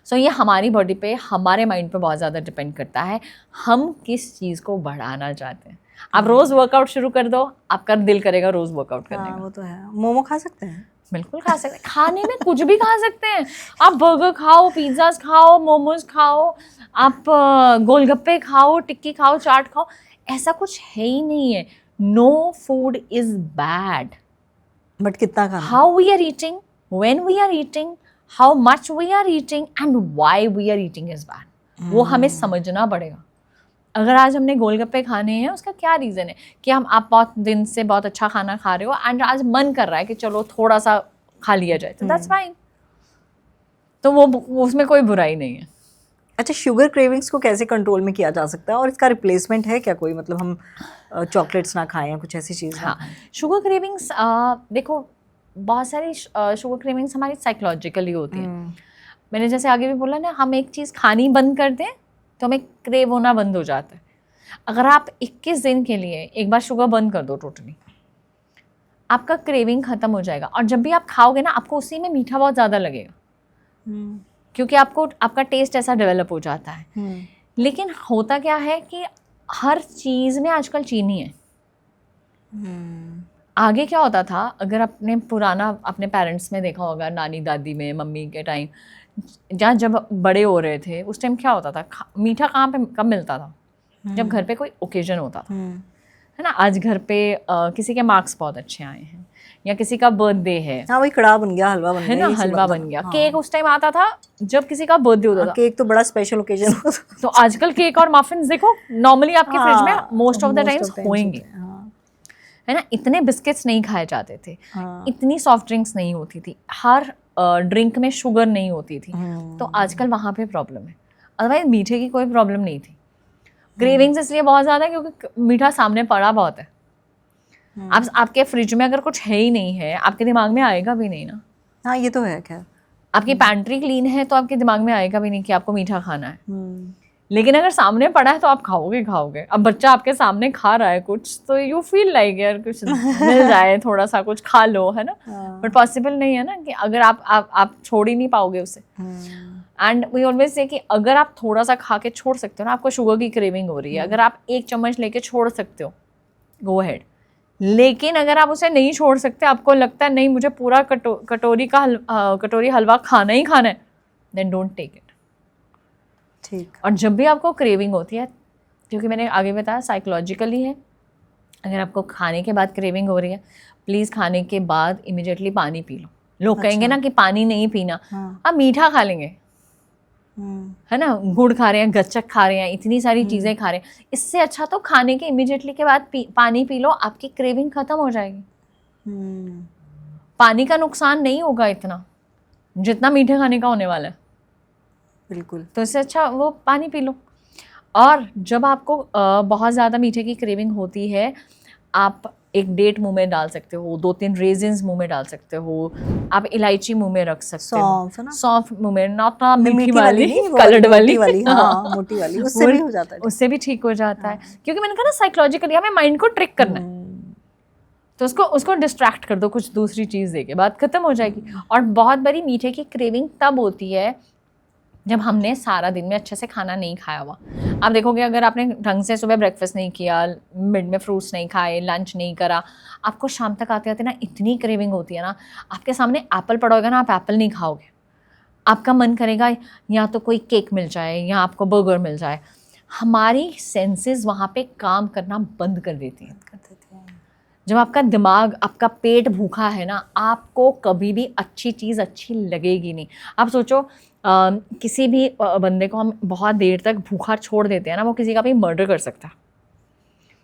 सो ये हमारी बॉडी पे, हमारे माइंड पे बहुत ज़्यादा डिपेंड करता है, हम किस चीज़ को बढ़ाना चाहते हैं। आप रोज़ वर्कआउट शुरू कर दो, आपका दिल करेगा रोज़ वर्कआउट करने का। वो तो है। मोमो खा सकते हैं? बिल्कुल खा सकते हैं, खाने में कुछ भी खा सकते हैं। आप बर्गर खाओ, पिज़्ज़ाज खाओ, मोमोज खाओ, आप गोलगप्पे खाओ, टिक्की खाओ, चाट खाओ, ऐसा कुछ है ही नहीं है। No food is bad, but कितना खाना? How we are eating, when we are eating, how much we are eating and why we are eating is bad, वो हमें समझना पड़ेगा। अगर आज हमने गोलगप्पे खाने हैं, उसका क्या रीज़न है कि आप बहुत दिन से बहुत अच्छा खाना खा रहे हो एंड आज मन कर रहा है कि चलो थोड़ा सा खा लिया जाए, तो दैट्स फाइन, तो वो उसमें कोई बुराई नहीं है। अच्छा, शुगर क्रेविंग्स को कैसे कंट्रोल में किया जा सकता है, और इसका रिप्लेसमेंट है क्या कोई? मतलब हम चॉकलेट्स ना खाएं या कुछ ऐसी चीज़? हाँ, शुगर क्रेविंग्स देखो, बहुत सारी शुगर क्रेविंग्स हमारी साइकोलॉजिकली होती है। मैंने जैसे आगे भी बोला ना, हम एक चीज़ खानी बंद कर दें तो हमें क्रेव होना बंद हो जाता है। अगर आप 21 दिन के लिए एक बार शुगर बंद कर दो टोटली, आपका क्रेविंग ख़त्म हो जाएगा। और जब भी आप खाओगे ना, आपको उसी में मीठा बहुत ज़्यादा लगेगा, क्योंकि आपका टेस्ट ऐसा डेवलप हो जाता है। लेकिन होता क्या है कि हर चीज़ में आजकल चीनी है। आगे क्या होता था, अगर अपने पेरेंट्स में देखा होगा, नानी दादी में, मम्मी के टाइम, जब बड़े हो रहे थे, उस टाइम क्या होता था, मीठा कब मिलता था? जब घर पे कोई ओकेजन होता था, है ना। आज घर पे किसी के मार्क्स बहुत अच्छे आए हैं या किसी का बर्थडे है, हाँ, वही कड़ाह बन गया, हलवा बन गया, है ना, हलवा बन गया। केक उस टाइम आता था जब किसी का बर्थडे होता था। केक तो बड़ा स्पेशल ओकेजन होता था। तो आजकल केक और मफिन्स देखो नॉर्मली आपके फ्रिज में मोस्ट ऑफ द टाइम्स होंगे, है ना। इतने बिस्किट्स नहीं खाए जाते थे, इतनी सॉफ्ट ड्रिंक्स नहीं होती थी, हर ड्रिंक में शुगर नहीं होती थी। तो आजकल वहाँ पे प्रॉब्लम है, अदरवाइज मीठे की कोई प्रॉब्लम नहीं थी। क्रेविंग्स इसलिए बहुत ज़्यादा है क्योंकि मीठा सामने पड़ा बहुत है। आपके फ्रिज में अगर कुछ है ही नहीं है, आपके दिमाग में आएगा भी नहीं ना। हाँ, ये तो है। खैर, आपकी पैंट्री क्लीन है तो आपके दिमाग में आएगा भी नहीं कि आपको मीठा खाना है। लेकिन अगर सामने पड़ा है तो आप खाओगे। अब बच्चा आपके सामने खा रहा है कुछ, तो यू फील लाइक यार कुछ मिल जाए, थोड़ा सा कुछ खा लो, है ना। बट पॉसिबल नहीं है ना कि अगर आप छोड़ ही नहीं पाओगे उसे। एंड वी ऑलवेज से कि अगर आप थोड़ा सा खा के छोड़ सकते हो ना, आपको शुगर की क्रेविंग हो रही है, अगर आप 1 चम्मच लेके छोड़ सकते हो, गो अहेड। लेकिन अगर आप उसे नहीं छोड़ सकते, आपको लगता है नहीं मुझे पूरा कटोरी हलवा खाना ही खाना है, देन डोंट टेक इट। ठीक। और जब भी आपको क्रेविंग होती है, क्योंकि मैंने आगे बताया साइकोलॉजिकली है, अगर आपको खाने के बाद क्रेविंग हो रही है, प्लीज़ खाने के बाद इमिडिएटली पानी पी लो। लोग कहेंगे ना कि पानी नहीं पीना, हाँ। आप मीठा खा लेंगे, है ना, गुड़ खा रहे हैं, गच्चक खा रहे हैं, इतनी सारी चीज़ें खा रहे हैं, इससे अच्छा तो खाने के इमिडिएटली के बाद पानी पी लो, आपकी क्रेविंग ख़त्म हो जाएगी। पानी का नुकसान नहीं होगा इतना जितना मीठे खाने का होने वाला है, बिल्कुल। तो इससे अच्छा वो पानी पी लो। और जब आपको बहुत ज़्यादा मीठे की क्रेविंग होती है, आप एक डेट मुंह में डाल सकते हो, 2-3 रेजिन्स मुंह में डाल सकते हो, आप इलायची मुंह में रख सकते सौंफ, है हो, ना? सौंफ मुंह में, नॉट मीठी मीठी वाली, नहीं, वो कलर्ड वाली, मोटी वाली, हाँ, मोटी वाली, उससे भी हो जाता है। उससे भी ठीक हो जाता है, क्योंकि मैंने कहा ना साइकोलॉजिकली हमें माइंड को ट्रिक करना है, तो उसको डिस्ट्रैक्ट कर दो कुछ दूसरी चीज़ दे के, बात खत्म हो जाएगी। और बहुत बड़ी मीठे की क्रेविंग तब होती है जब हमने सारा दिन में अच्छे से खाना नहीं खाया हुआ। आप देखोगे अगर आपने ढंग से सुबह ब्रेकफास्ट नहीं किया, मिड में फ्रूट्स नहीं खाए, लंच नहीं करा, आपको शाम तक आते आते ना इतनी क्रेविंग होती है ना, आपके सामने एप्पल पड़ा होगा ना, आप एप्पल नहीं खाओगे, आपका मन करेगा या तो कोई केक मिल जाए या आपको बर्गर मिल जाए। हमारी सेंसेस वहाँ पे काम करना बंद कर देती हैं। जब आपका दिमाग, आपका पेट भूखा है ना, आपको कभी भी अच्छी चीज़ अच्छी लगेगी नहीं। आप सोचो किसी भी बंदे को हम बहुत देर तक भूखा छोड़ देते हैं ना, वो किसी का भी मर्डर कर सकता है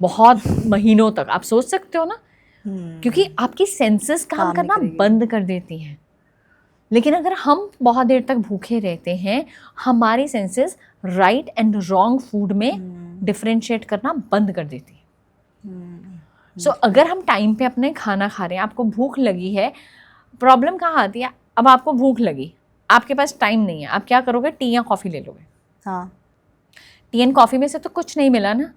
बहुत महीनों तक, आप सोच सकते हो ना, क्योंकि आपकी सेंसेस काम करना बंद कर देती हैं। लेकिन अगर हम बहुत देर तक भूखे रहते हैं, हमारी senses right and wrong food में डिफरेंशिएट करना बंद कर देती है। सो अगर हम टाइम पे अपने खाना खा रहे हैं, आपको भूख लगी है, प्रॉब्लम कहाँ आती है? अब आपको भूख लगी, आपके पास टाइम नहीं है, आप क्या करोगे? टी या कॉफ़ी ले लोगे। हाँ, टी एंड कॉफ़ी में से तो कुछ नहीं मिला ना,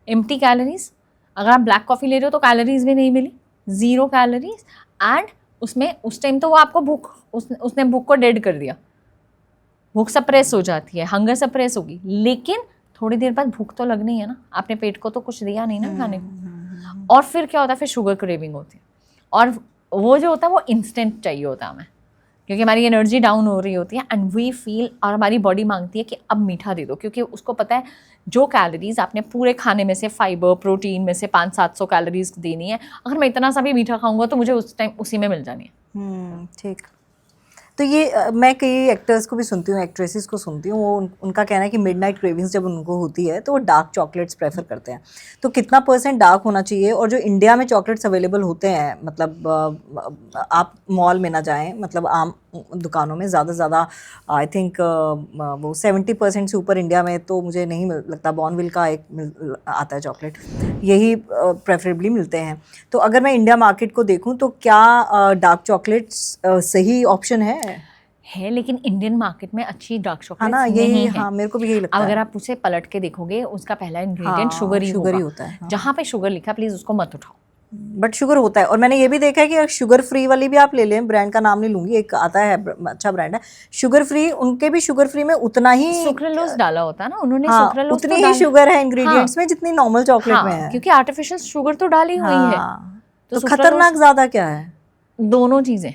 एम्प्टी कैलोरीज। अगर आप ब्लैक कॉफ़ी ले रहे हो तो कैलोरीज भी नहीं मिली, 0 कैलोरीज। एंड उसमें उस टाइम तो वो आपको भूख, उसने भूख को डेड कर दिया, भूख सप्रेस हो जाती है, हंगर सप्रेस होगी, लेकिन थोड़ी देर बाद भूख तो लगनी है ना, आपने पेट को तो कुछ दिया नहीं ना खाने को। और फिर क्या होता है? फिर शुगर क्रेविंग होती है, और वो जो होता है वो इंस्टेंट चाहिए होता है हमें, क्योंकि हमारी एनर्जी डाउन हो रही होती है एंड वी फील, और हमारी बॉडी मांगती है कि अब मीठा दे दो, क्योंकि उसको पता है जो कैलोरीज आपने पूरे खाने में से, फाइबर प्रोटीन में से 500-700 कैलोरीज देनी है, अगर मैं इतना सा भी मीठा खाऊंगा तो मुझे उस टाइम उसी में मिल जानी है। ठीक। तो ये मैं कई एक्टर्स को भी सुनती हूँ, एक्ट्रेसेस को सुनती हूँ, वो उनका कहना है कि मिडनाइट क्रेविंग्स जब उनको होती है तो वो डार्क चॉकलेट्स प्रेफर करते हैं। तो कितना % डार्क होना चाहिए? और जो इंडिया में चॉकलेट्स अवेलेबल होते हैं, मतलब आप मॉल में ना जाएं, मतलब आम दुकानों में ज़्यादा से ज़्यादा आई थिंक वो 70% से ऊपर इंडिया में तो मुझे नहीं लगता, बॉर्नविल का एक आता है चॉकलेट, यही प्रेफरेबली मिलते हैं। तो अगर मैं इंडिया मार्केट को देखूं तो क्या डार्क चॉकलेट्स सही ऑप्शन है, लेकिन इंडियन मार्केट में अच्छी डार्क चॉकलेट ना, नहीं यही है। हाँ, मेरे को भी यही लगता है। अगर आप उसे पलट के देखोगे, उसका पहला इंग्रेडिएंट हाँ, शुगर ही होता है। हाँ। जहाँ पे शुगर लिखा प्लीज उसको मत उठाओ, बट शुगर होता है। और मैंने ये भी देखा है कि शुगर फ्री वाली भी आप ले लें, ब्रांड का नाम नहीं लूंगी, एक आता है अच्छा ब्रांड है शुगर फ्री, उनके भी शुगर फ्री में उतना ही सुक्रालोज डाला होता है ना उन्होंने। हाँ, सुक्रालोज उतनी ही शुगर है इंग्रेडिएंट्स में जितनी नॉर्मल चॉकलेट में है, क्योंकि आर्टिफिशियल शुगर तो डाली हुई है। तो खतरनाक ज्यादा क्या है? दोनों चीजें,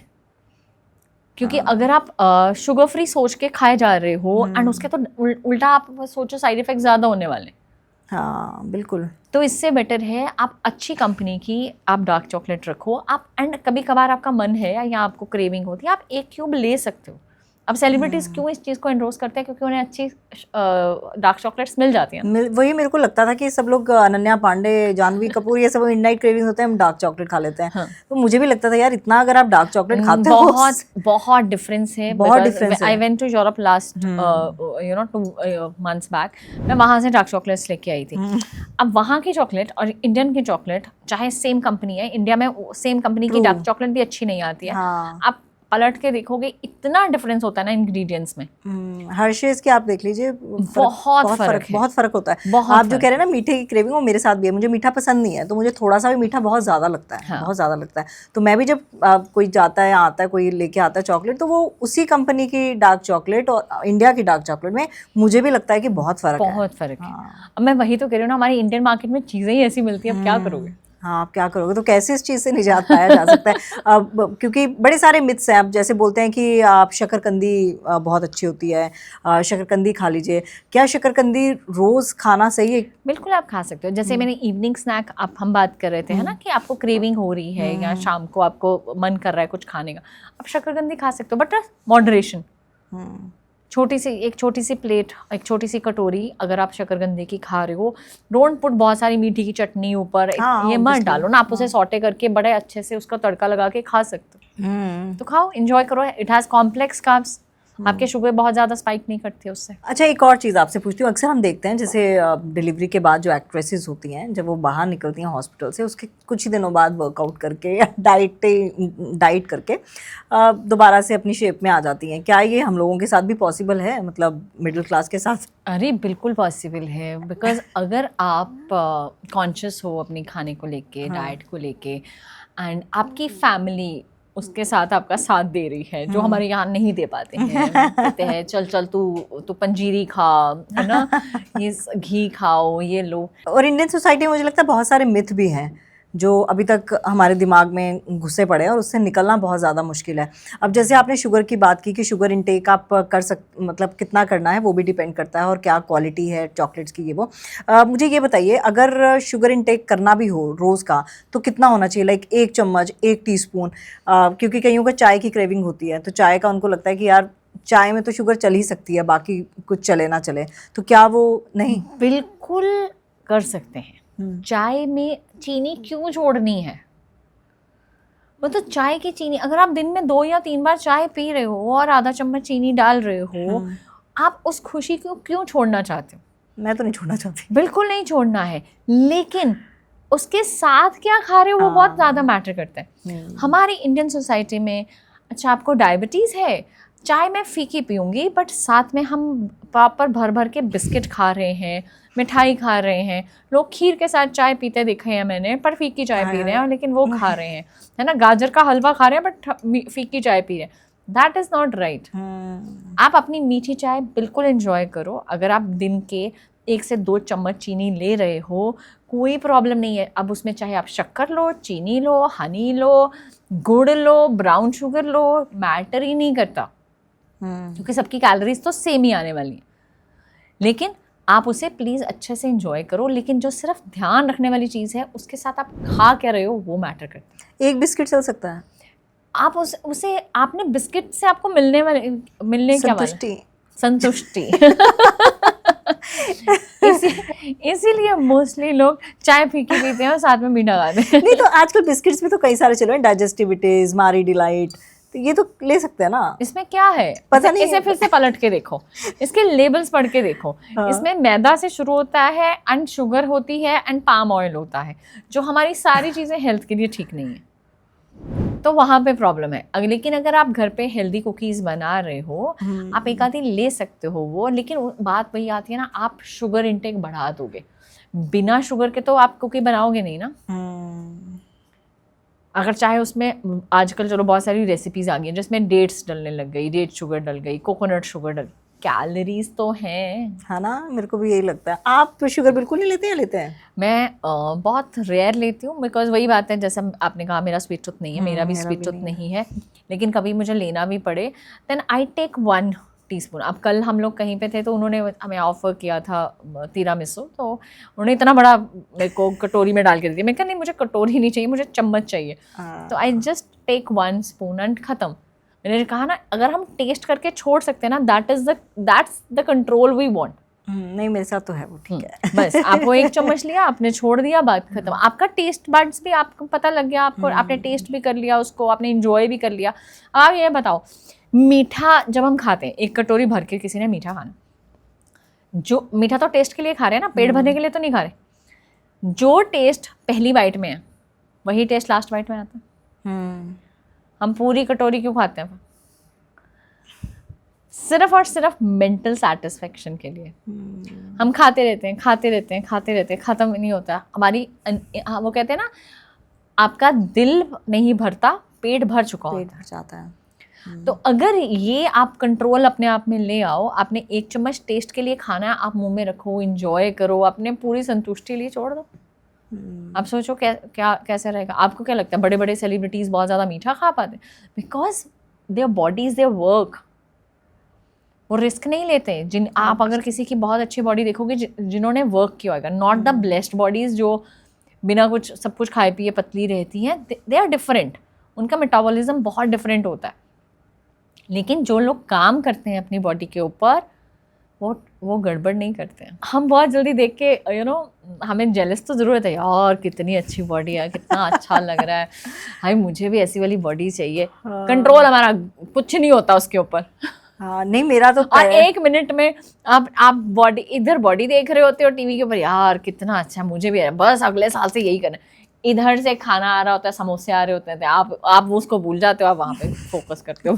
क्योंकि अगर आप शुगर फ्री सोच के खाए जा रहे हो एंड उसके तो उल्टा आप सोचो साइड इफेक्ट ज्यादा होने वाले। हाँ बिल्कुल। तो इससे बेटर है आप अच्छी कंपनी की आप डार्क चॉकलेट रखो आप, एंड कभी कभार आपका मन है या आपको क्रेविंग होती है, आप 1 क्यूब ले सकते हो। अब सेलिब्रिटीज क्यों इस चीज़ को एंडोर्स करते हैं? क्योंकि उन्हें अच्छी डार्क चॉकलेट्स मिल जाती हैं। वही मेरे को लगता था कि सब लोग, अनन्या पांडे, जानवी कपूर, ये सब मिडनाइट क्रेविंग्स होते हैं, हम डार्क चॉकलेट खा लेते हैं। हाँ। तो मुझे भी लगता था यार, इतना अगर आप डार्क चॉकलेट खाते हो, बहुत डिफरेंस है, बहुत डिफरेंस है। I went to Europe last 2 months back, मैं वहाँ से डार्क चॉकलेट्स लेके आई थी। अब वहाँ की चॉकलेट और इंडियन की चॉकलेट, चाहे सेम कंपनी है, इंडिया में सेम कंपनी की डार्क चॉकलेट भी अच्छी नहीं आती है। आप पलट के देखोगे इतना डिफरेंस होता है ना इंग्रेडिएंट्स में। हर्षेज की आप देख लीजिए, बहुत फर्क होता है। आप जो कह रहे हैं ना मीठे की क्रेविंग, वो मेरे साथ भी है। मुझे मीठा पसंद नहीं है, तो मुझे थोड़ा सा भी मीठा बहुत ज़्यादा लगता है। हाँ। बहुत ज़्यादा लगता है। तो मैं भी जब कोई जाता है, आता है, कोई लेके आता है चॉकलेट, तो वो उसी कंपनी की डार्क चॉकलेट और इंडिया की डार्क चॉकलेट में मुझे भी लगता है कि बहुत फ़र्क है। अब मैं वही तो कह रही हूँ ना, हमारी इंडियन मार्केट में चीज़ें ही ऐसी मिलती है, अब क्या करोगे? हाँ, आप क्या करोगे? तो कैसे इस चीज़ से निजात पाया जा सकता है? अब क्योंकि बड़े सारे मिथ्स हैं, अब जैसे बोलते हैं कि आप शकरकंदी बहुत अच्छी होती है, शकरकंदी खा लीजिए। क्या शकरकंदी रोज़ खाना सही है? बिल्कुल आप खा सकते हो। जैसे मैंने इवनिंग स्नैक आप हम बात कर रहे थे है ना, कि आपको क्रेविंग हो रही है या शाम को आपको मन कर रहा है कुछ खाने का, आप शकरकंदी खा सकते हो, बट मॉडरेशन। एक छोटी सी प्लेट, एक छोटी सी कटोरी अगर आप शकरकंदी की खा रहे हो, डोंट पुट बहुत सारी मीठी की चटनी ऊपर, हाँ, ये मत obviously, डालो ना। आप उसे सॉटे करके बड़े अच्छे से उसका तड़का लगा के खा सकते हो, तो खाओ, एंजॉय करो। इट हैज़ कॉम्प्लेक्स कार्ब्स, आपके शुगर बहुत ज़्यादा स्पाइक नहीं करती उससे। अच्छा, एक और चीज़ आपसे पूछती हूँ, अक्सर हम देखते हैं जैसे डिलीवरी के बाद जो एक्ट्रेसेस होती हैं, जब वो बाहर निकलती हैं हॉस्पिटल से, उसके कुछ ही दिनों बाद वर्कआउट करके या डाइट करके दोबारा से अपनी शेप में आ जाती हैं। क्या ये हम लोगों के साथ भी पॉसिबल है, मतलब मिडिल क्लास के साथ? अरे बिल्कुल पॉसिबल है, बिकॉज अगर आप कॉन्शियस हो अपनी खाने को लेके, डाइट को लेके, एंड आपकी फैमिली उसके साथ आपका साथ दे रही है, जो हमारे यहाँ नहीं दे पाते हैं। कहते हैं चल तू पंजीरी खा, है ना, ये घी खाओ, ये लो। और इंडियन सोसाइटी में मुझे लगता है बहुत सारे मिथ भी हैं जो अभी तक हमारे दिमाग में घुसे पड़े हैं और उससे निकलना बहुत ज़्यादा मुश्किल है। अब जैसे आपने शुगर की बात की कि शुगर इनटेक आप मतलब कितना करना है वो भी डिपेंड करता है, और क्या क्वालिटी है चॉकलेट्स की, ये वो। मुझे ये बताइए, अगर शुगर इनटेक करना भी हो रोज़ का, तो कितना होना चाहिए? लाइक 1 चम्मच, 1 टीस्पून? क्योंकि कईयों को चाय की क्रेविंग होती है, तो चाय का उनको लगता है कि यार चाय में तो शुगर चल ही सकती है, बाकी कुछ चले ना चले, तो क्या वो नहीं? बिल्कुल कर सकते हैं। चाय में चीनी क्यों जोड़नी है? मतलब चाय की चीनी, अगर आप दिन में 2 या 3 बार चाय पी रहे हो और आधा चम्मच चीनी डाल रहे हो, आप उस खुशी को क्यों छोड़ना चाहते हो? मैं तो नहीं छोड़ना चाहती। बिल्कुल नहीं छोड़ना है, लेकिन उसके साथ क्या खा रहे हो वो बहुत ज़्यादा मैटर करता है। हमारी इंडियन सोसाइटी में, अच्छा आपको डायबिटीज़ है, चाय मैं फीकी पीऊँगी, बट साथ में हम प्रॉपर भर भर के बिस्किट खा रहे हैं, मिठाई खा रहे हैं। लोग खीर के साथ चाय पीते दिखे हैं मैंने, पर फीकी चाय पी रहे हैं, लेकिन वो खा रहे हैं, है ना, गाजर का हलवा खा रहे हैं बट फीकी चाय पी रहे हैं। That is not right. आप अपनी मीठी चाय बिल्कुल एंजॉय करो। अगर आप दिन के 1 से 2 चम्मच चीनी ले रहे हो, कोई प्रॉब्लम नहीं है। अब उसमें चाहे आप शक्कर लो, चीनी लो, हनी लो, गुड़ लो, ब्राउन शुगर लो, मैटर ही नहीं करता, क्योंकि सबकी कैलोरीज तो सेम ही आने वाली है। लेकिन आप उसे प्लीज़ अच्छे से एंजॉय करो, लेकिन जो सिर्फ ध्यान रखने वाली चीज़ है उसके साथ आप खा क्या रहे हो वो मैटर करता है। 1 बिस्किट चल सकता है? आप उसे आपने बिस्किट से आपको मिलने क्या वाला? संतुष्टि। इसीलिए मोस्टली लोग चाय फीकी पीते हैं और साथ में मीठा खाते हैं। नहीं, तो आजकल बिस्किट्स भी तो कई सारे चल रहे हैं, डाइजेस्टिविटीज, मारी डिलाइट, तो ये तो ले सकते हैं ना? इसमें क्या है? पता नहीं। इसे फिर से पलट के देखो, इसके लेबल्स पढ़ के देखो। हाँ। इसमें मैदा से शुरू होता है, एंड शुगर होती है, एंड पाम ऑयल होता है, जो हमारी सारी चीज़ें हेल्थ के लिए ठीक नहीं है, तो वहाँ पे प्रॉब्लम है। लेकिन अगर आप घर पे हेल्दी कुकीज़ बना रहे हो, आप एक आधी ले सकते हो वो, लेकिन बात वही आती है ना, आप शुगर इंटेक बढ़ा दोगे। बिना शुगर के तो आप कुकी बनाओगे नहीं ना। अगर चाहे उसमें आजकल चलो बहुत सारी रेसिपीज़ आ गई हैं जिसमें डेट्स डलने लग गई, डेट शुगर डल गई, कोकोनट शुगर डल, कैलोरीज तो हैं, है ना? मेरे को भी यही लगता है। आप तो शुगर बिल्कुल नहीं लेते हैं? लेते हैं? मैं बहुत रेयर लेती हूँ, बिकॉज वही बात है, जैसे आपने कहा मेरा स्वीट टूथ नहीं है, मेरा भी स्वीट टूथ नहीं है, लेकिन कभी मुझे लेना भी पड़े देन आई टेक 1 टीस्पून। अब कल हम लोग कहीं पे थे तो उन्होंने हमें ऑफर किया था तिरामिसू, तो उन्होंने इतना बड़ा मेरे को कटोरी में डाल के दिया। मैं कहा नहीं, मुझे कटोरी नहीं चाहिए, मुझे चम्मच चाहिए। तो I just take 1 spoon and ख़त्म। मैंने कहा ना, अगर हम टेस्ट करके छोड़ सकते हैं ना, that's the control we want. नहीं, मेरे साथ तो है वो, ठीक है। बस आपको 1 चम्मच लिया, आपने छोड़ दिया, बात खत्म। आपका टेस्ट बड्स भी आपको पता लग गया, आपको आपने टेस्ट भी कर लिया उसको, आपने एंजॉय भी कर लिया। आप ये बताओ, मीठा जब हम खाते हैं, 1 कटोरी भर के किसी ने मीठा खाना, जो मीठा तो टेस्ट के लिए खा रहे हैं ना, पेट भरने के लिए तो नहीं खा रहे। जो टेस्ट पहली बाइट में है वही टेस्ट लास्ट बाइट में आता है। हम पूरी कटोरी क्यों खाते हैं? सिर्फ और सिर्फ मेंटल सेटिस्फेक्शन के लिए हम खाते रहते हैं, ख़त्म नहीं होता हमारी। वो कहते हैं ना, आपका दिल नहीं भरता, पेट भर चुका होता है, पेट भर जाता है। तो अगर ये आप कंट्रोल अपने आप में ले आओ, आपने 1 चम्मच टेस्ट के लिए खाना है, आप मुंह में रखो, एंजॉय करो, अपने पूरी संतुष्टि लिए छोड़ दो। आप सोचो क्या कैसे रहेगा। आपको क्या लगता है बड़े बड़े सेलिब्रिटीज बहुत ज़्यादा मीठा खा पाते? Because their bodies their work, वो रिस्क नहीं लेते। आप अगर किसी की बहुत अच्छी बॉडी देखोगे जिन्होंने वर्क किया होगा, नॉट द ब्लेस्ड बॉडीज जो बिना कुछ सब कुछ खाए पिए पतली रहती हैं, दे आर डिफरेंट, उनका मेटाबॉलिज्म बहुत डिफरेंट होता है। लेकिन जो लोग काम करते हैं अपनी बॉडी के ऊपर, वो गड़बड़ नहीं करते हैं। हम बहुत जल्दी देख के हमें जेलस तो ज़रूरत है, यार कितनी अच्छी बॉडी है, कितना अच्छा लग रहा है, हाय मुझे भी ऐसी वाली बॉडी चाहिए। कंट्रोल हमारा कुछ नहीं होता उसके ऊपर। हाँ नहीं, मेरा तो और 1 मिनट में आप बॉडी इधर बॉडी देख रहे होते हो टीवी के ऊपर, यार कितना अच्छा, मुझे भी है, बस अगले साल से यही करना है। इधर से खाना आ रहा होता है, समोसे आ रहे होते हैं, आप उसको भूल जाते हो, आप वहाँ पे फोकस करते हो।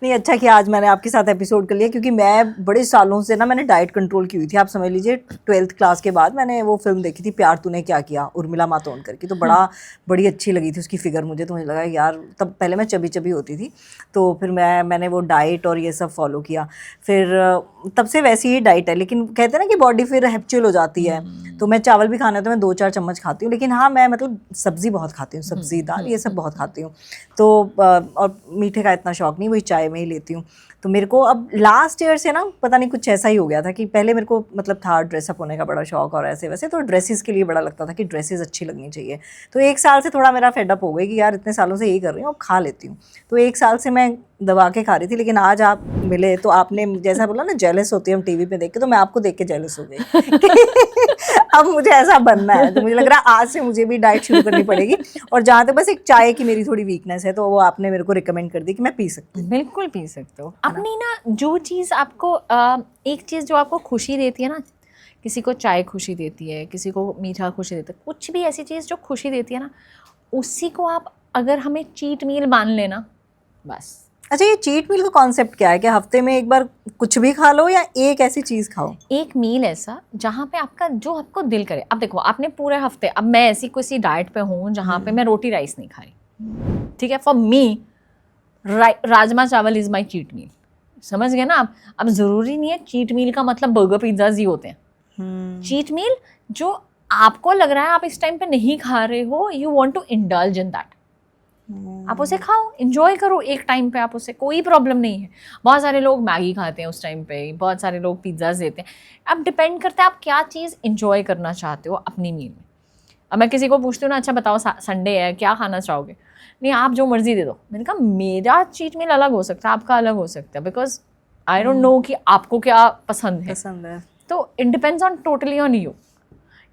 नहीं, अच्छा कि आज मैंने आपके साथ एपिसोड कर लिया, क्योंकि मैं बड़े सालों से ना मैंने डाइट कंट्रोल की हुई थी। आप समझ लीजिए 12th क्लास के बाद मैंने वो फिल्म देखी थी प्यार तूने क्या किया, उर्मिला मातोंडकर की। तो बड़ी अच्छी लगी थी उसकी फिगर मुझे। तो मुझे लगा यार, तब पहले मैं चबी चबी होती थी, तो फिर मैंने वो डाइट और ये सब फॉलो किया। फिर तब से वैसी ही डाइट है। लेकिन कहते हैं ना कि बॉडी फिर हैप्चुअल हो जाती है। तो मैं चावल भी खाना है तो मैं 2-4 चम्मच खाती हूँ। लेकिन हाँ, मैं मतलब सब्ज़ी बहुत खाती हूँ, सब्ज़ी दाल ये सब बहुत खाती हूँ। तो और मीठे का इतना शौक नहीं, वही चाय में ही लेती हूँ। तो मेरे को अब लास्ट ईयर से ना पता नहीं कुछ ऐसा ही हो गया था कि पहले मेरे को मतलब था ड्रेसअप होने का बड़ा शौक और ऐसे वैसे, तो ड्रेसेस के लिए बड़ा लगता था कि ड्रेसेस अच्छी लगनी चाहिए। तो 1 साल से थोड़ा मेरा फेडअप हो गई कि यार इतने सालों से यही कर रही हूँ, अब खा लेती हूँ। तो 1 साल से मैं दबा के खा रही थी। लेकिन आज आप मिले तो आपने जैसा बोला ना, जेलस होती है हम टीवी पे देख के, तो मैं आपको देख के जेलस हो गई। अब मुझे ऐसा बनना है, तो मुझे लग रहा है आज से मुझे भी डाइट शुरू करनी पड़ेगी। और जहाँ तक बस एक चाय की मेरी थोड़ी वीकनेस है, तो वो आपने मेरे को रिकमेंड कर दी कि मैं पी सकती हूँ। बिल्कुल पी सकते हो। अपनी ना जो चीज़ आपको एक चीज़ जो आपको खुशी देती है ना, किसी को चाय खुशी देती है, किसी को मीठा खुशी देता है, कुछ भी ऐसी चीज़ जो खुशी देती है ना, उसी को आप अगर हमें चीट मील मान लेना, बस। अच्छा, ये चीट मील का कॉन्सेप्ट क्या है? कि हफ्ते में एक बार कुछ भी खा लो या एक ऐसी चीज़ खाओ? एक मील ऐसा जहाँ पे आपका जो आपको दिल करे। अब देखो, आपने पूरे हफ्ते, अब मैं ऐसी किसी डाइट पे हूँ जहाँ पे मैं रोटी राइस नहीं खा रही, ठीक है, फॉर मी राजमा चावल इज़ माई चीट मील। समझ गए ना आप? अब ज़रूरी नहीं है चीट मील का मतलब बर्गर पिज्ज़ाज ही होते हैं। चीट मील जो आपको लग रहा है आप इस टाइम पे नहीं खा रहे हो, you want to indulge in that, आप उसे खाओ, इंजॉय करो एक टाइम पे, आप उसे, कोई प्रॉब्लम नहीं है। बहुत सारे लोग मैगी खाते हैं उस टाइम पे, बहुत सारे लोग पिज्ज़ाज देते हैं। अब डिपेंड करता है आप क्या चीज़ इंजॉय करना चाहते हो अपनी मील में। अब मैं किसी को पूछती हूँ ना, अच्छा बताओ संडे है क्या खाना चाहोगे? नहीं, आप जो मर्जी दे दो। मैंने कहा मेरा चीट मील अलग हो सकता है, आपका अलग हो सकता है, बिकॉज आई डोंट नो कि आपको क्या पसंद है। तो it depends on totally on you.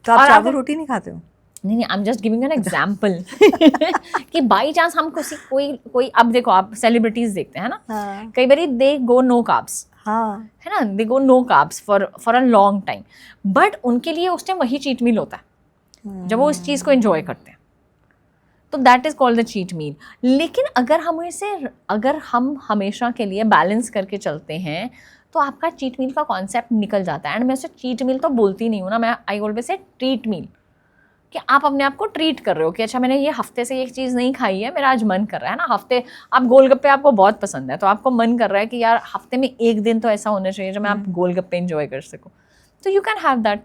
तो आप चावल रोटी नहीं खाते हो? नहीं, I am just giving an example कि बाई चांस हम कोई अब देखो, आप सेलिब्रिटीज देखते हैं ना, हाँ। कई बार दे गो नो कार्ब्स, हाँ, है ना, they go no carbs for a long time, but उनके लिए उस टाइम वही चीट मील होता है जब वो इस चीज़ को एंजॉय करते हैं। तो that is called the cheat meal. लेकिन अगर हम हमेशा के लिए बैलेंस करके चलते हैं तो आपका चीट मील का कॉन्सेप्ट निकल जाता है। एंड मैं उसे चीट मील तो बोलती नहीं हूँ ना, मैं आई ऑलवेज से ट्रीट मील, कि आप अपने आप को ट्रीट कर रहे हो कि अच्छा मैंने ये हफ्ते से एक चीज़ नहीं खाई है, मेरा आज मन कर रहा है ना। हफ्ते आप गोलगप्पे आपको बहुत पसंद है, तो आपको मन कर रहा है कि यार हफ्ते में एक दिन तो ऐसा होना चाहिए जब मैं आप गोलगप्पे एंजॉय कर सकूँ, तो यू कैन हैव दैट।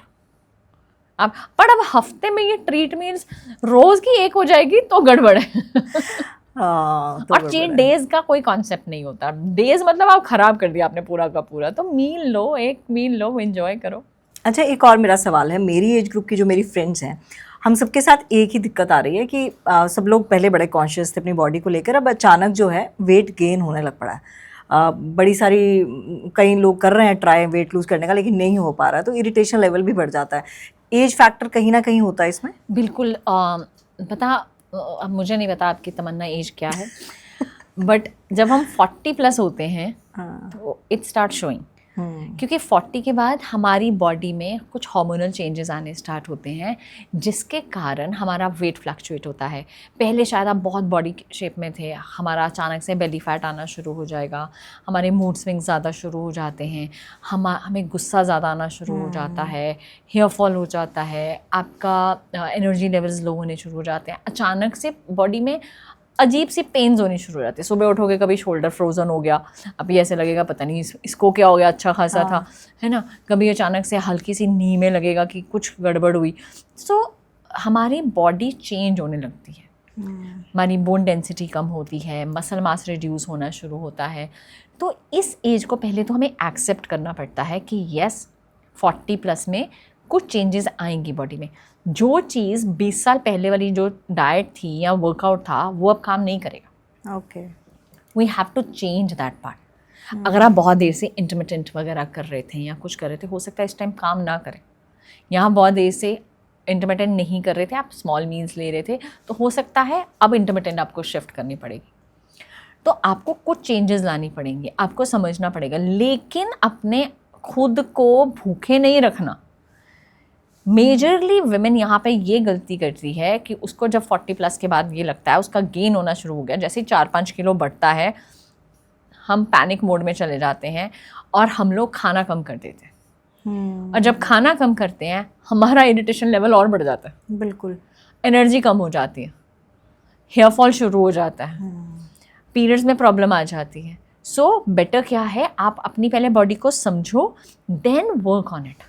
आप पर अब हफ्ते में ये ट्रीट मील्स रोज़ की एक हो जाएगी तो गड़बड़ है। तो और चीट डेज का कोई कॉन्सेप्ट नहीं होता। डेज मतलब आप खराब कर दिया आपने पूरा का पूरा। तो मील लो, एक मील लो, एंजॉय करो। अच्छा, एक और मेरा सवाल है। मेरी एज ग्रुप की जो मेरी फ्रेंड्स हैं, हम सबके साथ एक ही दिक्कत आ रही है कि सब लोग पहले बड़े कॉन्शियस थे अपनी बॉडी को लेकर, अब अचानक जो है वेट गेन होने लग पड़ा है। बड़ी सारी कई लोग कर रहे हैं ट्राई वेट लूज़ करने का, लेकिन नहीं हो पा रहा है, तो इरिटेशन लेवल भी बढ़ जाता है। एज फैक्टर कहीं ना कहीं होता है इसमें? बिल्कुल। अब मुझे नहीं पता आपकी तमन्ना एज क्या है, बट जब हम 40 प्लस होते हैं तो इट स्टार्ट शोइंग, क्योंकि 40 के बाद हमारी बॉडी में कुछ हार्मोनल चेंजेस आने स्टार्ट होते हैं, जिसके कारण हमारा वेट फ्लक्चुएट होता है। पहले शायद आप बहुत बॉडी शेप में थे, हमारा अचानक से बेली फैट आना शुरू हो जाएगा, हमारे मूड स्विंग्स ज़्यादा शुरू हो जाते हैं, हमें गुस्सा ज़्यादा आना शुरू हो जाता है, हेयर फॉल हो जाता है, आपका एनर्जी लेवल्स लो होने शुरू हो जाते हैं। अचानक से बॉडी में अजीब सी पेन्स होनी शुरू हो जाती है। सुबह उठोगे कभी शोल्डर फ्रोजन हो गया, अभी ऐसे लगेगा पता नहीं इसको क्या हो गया, अच्छा खासा था, है ना। कभी अचानक से हल्की सी नी में लगेगा कि कुछ गड़बड़ हुई। सो हमारी बॉडी चेंज होने लगती है, हमारी बोन डेंसिटी कम होती है, मसल मास रिड्यूस होना शुरू होता है। तो इस एज को पहले तो हमें एक्सेप्ट करना पड़ता है कि यस 40+ में कुछ चेंजेस आएंगी बॉडी में। जो चीज़ 20 साल पहले वाली जो डाइट थी या वर्कआउट था वो अब काम नहीं करेगा। Okay, we have to change that part. अगर आप बहुत देर से इंटरमिटेंट वगैरह कर रहे थे या कुछ कर रहे थे, हो सकता है इस टाइम काम ना करें। यहाँ बहुत देर से इंटरमिटेंट नहीं कर रहे थे, आप स्मॉल मील्स ले रहे थे, तो हो सकता है अब इंटरमिटेंट आपको शिफ्ट करनी पड़ेगी। तो आपको कुछ चेंजेस लानी पड़ेंगे, आपको समझना पड़ेगा, लेकिन अपने खुद को भूखे नहीं रखना। मेजरली विमेन यहाँ पे ये गलती करती है कि उसको जब 40+ के बाद ये लगता है उसका गेन होना शुरू हो गया, जैसे ही 4-5 किलो बढ़ता है हम पैनिक मोड में चले जाते हैं और हम लोग खाना कम कर देते हैं। और जब खाना कम करते हैं हमारा इरिटेशन लेवल और बढ़ जाता है, बिल्कुल, एनर्जी कम हो जाती है, हेयर फॉल शुरू हो जाता है, पीरियड्स में प्रॉब्लम आ जाती है। सो बेटर क्या है, आप अपनी पहले बॉडी को समझो, देन वर्क ऑन इट।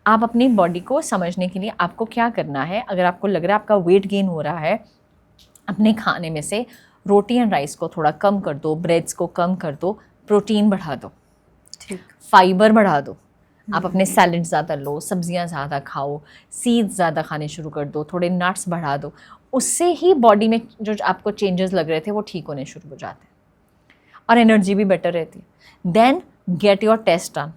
आप अपनी बॉडी को समझने के लिए आपको क्या करना है, अगर आपको लग रहा है आपका वेट गेन हो रहा है, अपने खाने में से रोटी एंड राइस को थोड़ा कम कर दो, ब्रेड्स को कम कर दो, प्रोटीन बढ़ा दो, ठीक, फाइबर बढ़ा दो। आप अपने सैलड ज़्यादा लो, सब्जियां ज़्यादा खाओ, सीड्स ज़्यादा खाने शुरू कर दो, थोड़े नट्स बढ़ा दो। उससे ही बॉडी में जो आपको चेंजेस लग रहे थे वो ठीक होने शुरू हो जाते हैं और एनर्जी भी बेटर रहती है। Then get your test done,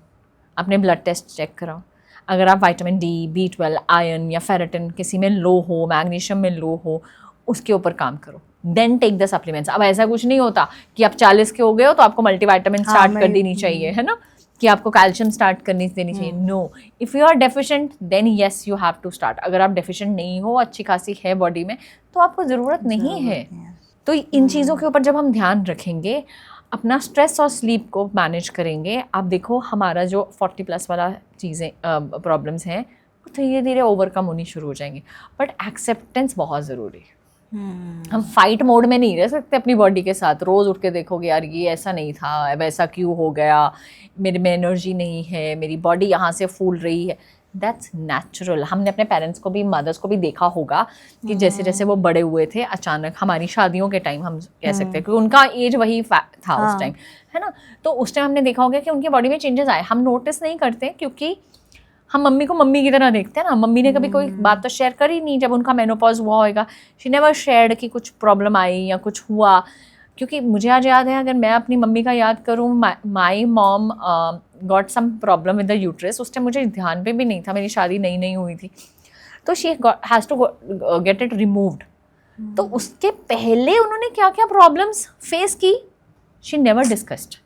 अपने ब्लड टेस्ट चेक कराओ। अगर आप विटामिन डी, B12, आयरन या फेरेटिन किसी में लो हो, मैग्नीशियम में लो हो, उसके ऊपर काम करो। Then take the supplements. अब ऐसा कुछ नहीं होता कि आप 40 के हो गए हो तो आपको मल्टीविटामिन स्टार्ट कर देनी चाहिए, है ना, कि आपको कैल्शियम स्टार्ट करनी देनी चाहिए। No, if you are deficient then yes you have to start. अगर आप डेफिशिएंट नहीं हो, अच्छी खासी है बॉडी में, तो आपको ज़रूरत नहीं है। तो इन चीज़ों के ऊपर जब हम ध्यान रखेंगे, अपना स्ट्रेस और स्लीप को मैनेज करेंगे, आप देखो हमारा जो 40+ वाला चीज़ें प्रॉब्लम्स हैं वो धीरे धीरे ओवरकम होनी शुरू हो जाएंगी। बट एक्सेप्टेंस बहुत ज़रूरी है। हम फाइट मोड में नहीं रह सकते अपनी बॉडी के साथ। रोज़ उठ के देखोगे यार ये ऐसा नहीं था, अब ऐसा क्यों हो गया, मेरे में एनर्जी नहीं है, मेरी बॉडी यहाँ से फूल रही है। That's natural. हमने अपने पेरेंट्स को भी, मदर्स को भी देखा होगा कि जैसे जैसे वो बड़े हुए थे, अचानक हमारी शादियों के टाइम हम कह सकते हैं कि उनका एज वही था उस टाइम, है ना, तो उस टाइम हमने देखा होगा कि उनकी बॉडी में चेंजेस आए। हम नोटिस नहीं करते क्योंकि हम मम्मी को मम्मी की तरह देखते हैं ना। मम्मी ने कभी कोई बात तो शेयर करी नहीं जब उनका मेनोपॉज हुआ होगा। शी नेवर शेयर्ड कि कुछ प्रॉब्लम आई या कुछ हुआ। क्योंकि मुझे आज याद है, अगर मैं अपनी मम्मी का याद करूँ, my mom got some problem with the uterus. उस टाइम मुझे ध्यान पे भी नहीं था, मेरी शादी नई नई हुई थी, तो she has to get it removed. तो उसके पहले उन्होंने क्या क्या प्रॉब्लम्स फेस की, शी नेवर डिस्कस्ड।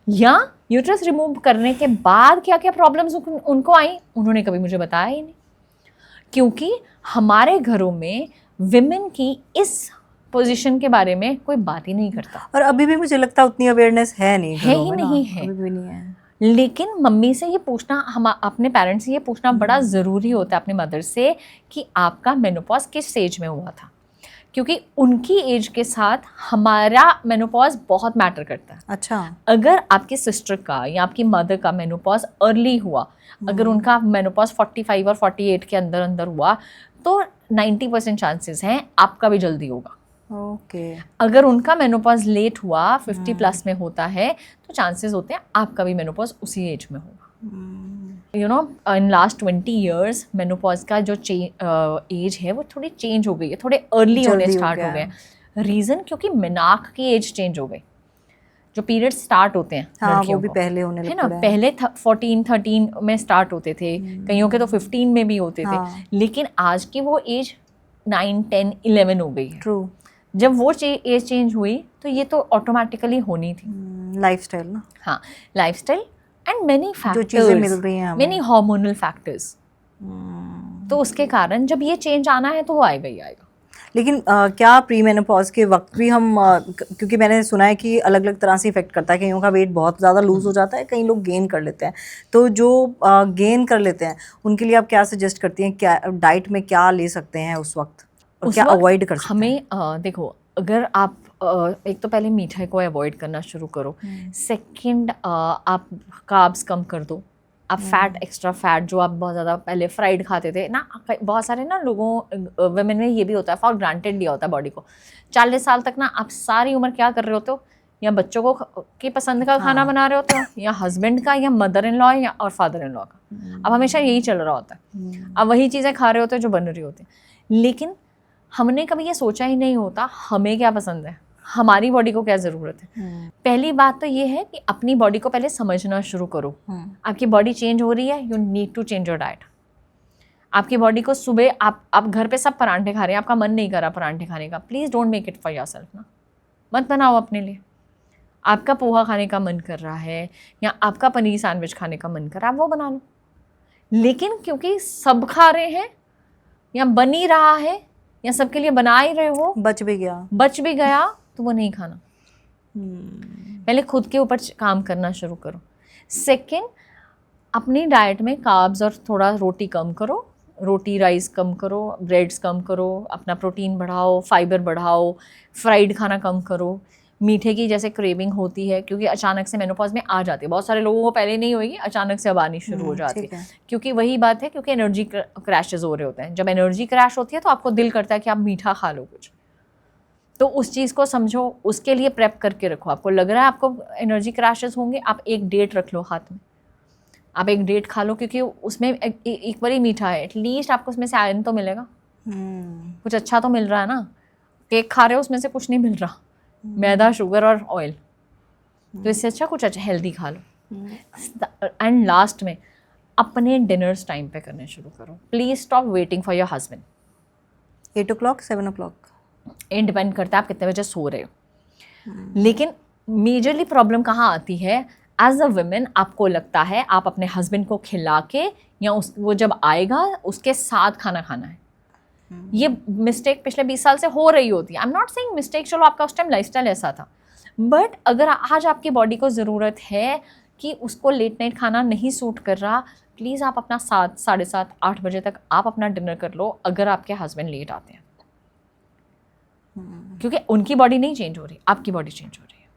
या यूट्रस रिमूव करने के बाद क्या क्या प्रॉब्लम्स उनको आई, उन्होंने कभी मुझे बताया ही नहीं। क्योंकि हमारे घरों में विमेन की इस पोजीशन के बारे में कोई बात ही नहीं करता। और अभी भी मुझे लगता है उतनी अवेयरनेस है नहीं, है ही नहीं है, अभी भी नहीं है। लेकिन मम्मी से ये पूछना, हम अपने पेरेंट्स से ये पूछना बड़ा ज़रूरी होता है, अपने मदर से, कि आपका मेनोपॉज किस स्टेज में हुआ था। क्योंकि उनकी एज के साथ हमारा मेनोपॉज बहुत मैटर करता है। अच्छा, अगर आपकी सिस्टर का या आपकी मदर का मेनोपॉज अर्ली हुआ, अगर उनका मेनोपॉज 45 और 48 के अंदर अंदर हुआ, तो 90% चांसेस हैं आपका भी जल्दी होगा। ओके। अगर उनका मेनोपॉज लेट हुआ, 50+ में होता है, तो चांसेस होते हैं आपका भी मेनोपॉज उसी एज में होगा। You know, in last 20 years menopause का जो एज है वो थोड़ी चेंज हो गई है, थोड़े अर्ली होने स्टार्ट हो गए। रीज़न क्योंकि मेनार्क की एज चेंज हो गई। जो पीरियड्स स्टार्ट होते हैं वो भी पहले होने लग है ना, पहले 14-13 में स्टार्ट होते थे, कईयों के तो 15 में भी होते थे, लेकिन आज की वो एज 9-10-11 हो गई है। ट्रू। जब वो एज चेंज हुई तो ये तो ऑटोमेटिकली होनी थी। लाइफस्टाइल ना, हाँ, लाइफस्टाइल एंड मेनी जो चीजें मिल रही हैं, मेनी हार्मोनल फैक्टर्स। तो उसके कारण जब ये चेंज आना है तो वो आएगा ही आएगा। लेकिन क्या प्री मेनोपॉज के वक्त भी हम क्योंकि मैंने सुना है कि अलग अलग तरह से इफेक्ट करता है, कईयों का वेट बहुत ज़्यादा लूज हो जाता है, कई लोग गेन कर लेते हैं, तो जो गेन कर लेते हैं उनके लिए आप क्या सजेस्ट करती हैं, क्या डाइट में क्या ले सकते हैं उस वक्त, और क्या अवॉइड कर सकते हैं? हमें देखो, अगर आप एक तो पहले मीठे को अवॉइड करना शुरू करो। सेकंड, आप कार्ब्स कम कर दो, आप फैट, एक्स्ट्रा फैट जो आप बहुत ज़्यादा पहले फ्राइड खाते थे ना, बहुत सारे ना लोगों वुमेन में ये भी होता है, फॉर ग्रांटेड लिया होता है बॉडी को। 40 साल तक ना आप सारी उम्र क्या कर रहे होते हो, या बच्चों को की पसंद का खाना बना रहे होते हो, या हस्बैंड का, या मदर इन लॉ या और फादर इन लॉ का। अब हमेशा यही चल रहा होता है, अब वही चीज़ें खा रहे होते हैं जो बन रही होती हैं। लेकिन हमने कभी ये सोचा ही नहीं होता हमें क्या पसंद है, हमारी बॉडी को क्या ज़रूरत है। पहली बात तो ये है कि अपनी बॉडी को पहले समझना शुरू करो। आपकी बॉडी चेंज हो रही है, you need to change your diet. आपकी बॉडी को सुबह आप घर पे सब परांठे खा रहे हैं, आपका मन नहीं कर रहा परांठे खाने का, please don't make it for yourself ना, मत बनाओ अपने लिए। आपका पोहा खाने का मन कर रहा है या आपका पनीर सैंडविच खाने का मन कर रहा है, आप वो बना लो। लेकिन क्योंकि सब खा रहे हैं या बन ही रहा है या सबके लिए बना ही रहे हो, बच भी गया तो वो नहीं खाना। पहले खुद के ऊपर काम करना शुरू करो। सेकंड, अपनी डाइट में कार्ब्स और थोड़ा रोटी कम करो, रोटी राइस कम करो, ब्रेड्स कम करो, अपना प्रोटीन बढ़ाओ, फाइबर बढ़ाओ, फ्राइड खाना कम करो। मीठे की जैसे क्रेविंग होती है, क्योंकि अचानक से मेनोपॉज में आ जाती है, बहुत सारे लोगों को पहले नहीं होगी, अचानक से अब आनी शुरू हो जाती है। क्योंकि वही बात है, क्योंकि एनर्जी क्रैशेस हो रहे होते हैं। जब एनर्जी क्रैश होती है तो आपको दिल करता है कि आप मीठा खा लो कुछ, तो उस चीज़ को समझो, उसके लिए प्रेप करके रखो। आपको लग रहा है आपको एनर्जी क्रैशेस होंगे, आप एक डेट रख लो हाथ में, आप एक डेट खा लो, क्योंकि उसमें एक बार ही मीठा है, एटलीस्ट आपको उसमें से आयरन तो मिलेगा, कुछ अच्छा तो मिल रहा है ना। केक खा रहे हो उसमें से कुछ नहीं मिल रहा, मैदा, शुगर और ऑयल, तो इससे अच्छा कुछ अच्छा हेल्दी खा लो। एंड लास्ट में अपने डिनर्स टाइम पे करने शुरू करो। Please stop waiting for your husband. 8 o'clock 7 o'clock ये डिपेंड करता है आप कितने बजे सो रहे हो। लेकिन मेजरली प्रॉब्लम कहाँ आती है, एज अ वुमेन आपको लगता है आप अपने हस्बैंड को खिला के या वो जब आएगा उसके साथ खाना खाना है। ये मिस्टेक पिछले 20 साल से हो रही होती है। I am not saying mistake, चलो आपका उस टाइम लाइफस्टाइल ऐसा था, बट अगर आज आपकी बॉडी को ज़रूरत है कि उसको लेट नाइट खाना नहीं सूट कर रहा, प्लीज़ आप अपना 7, 7:30, 8 बजे तक आप अपना डिनर कर लो, अगर आपके हस्बैंड लेट आते हैं। क्योंकि उनकी बॉडी नहीं चेंज हो रही, आपकी बॉडी चेंज हो रही है।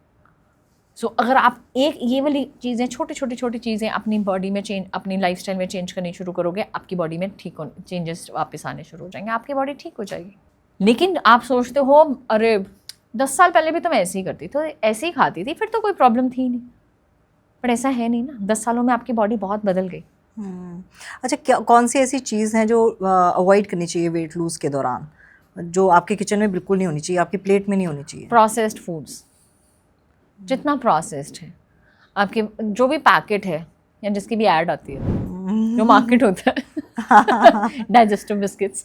सो अगर आप एक ये वाली चीज़ें, छोटी चीज़ें अपनी बॉडी में चेंज, अपनी लाइफस्टाइल में चेंज करनी शुरू करोगे, आपकी बॉडी में ठीक हो, चेंजेस वापस आने शुरू हो जाएंगे, आपकी बॉडी ठीक हो जाएगी। लेकिन आप सोचते हो अरे 10 साल पहले भी तो मैं ऐसे ही करती थी, ऐसे ही खाती थी, फिर तो कोई प्रॉब्लम थी नहीं। पर ऐसा है नहीं ना, 10 सालों में आपकी बॉडी बहुत बदल गई। अच्छा, क्या कौन सी ऐसी चीज़ है जो अवॉइड करनी चाहिए वेट लूज के दौरान, जो आपके किचन में बिल्कुल नहीं होनी चाहिए, आपकी प्लेट में नहीं होनी चाहिए? प्रोसेस्ड फूड्स, जितना प्रोसेस्ड है, आपके जो भी पैकेट है या जिसकी भी ऐड आती है, जो मार्केट होता है, डाइजेस्टिव बिस्किट्स,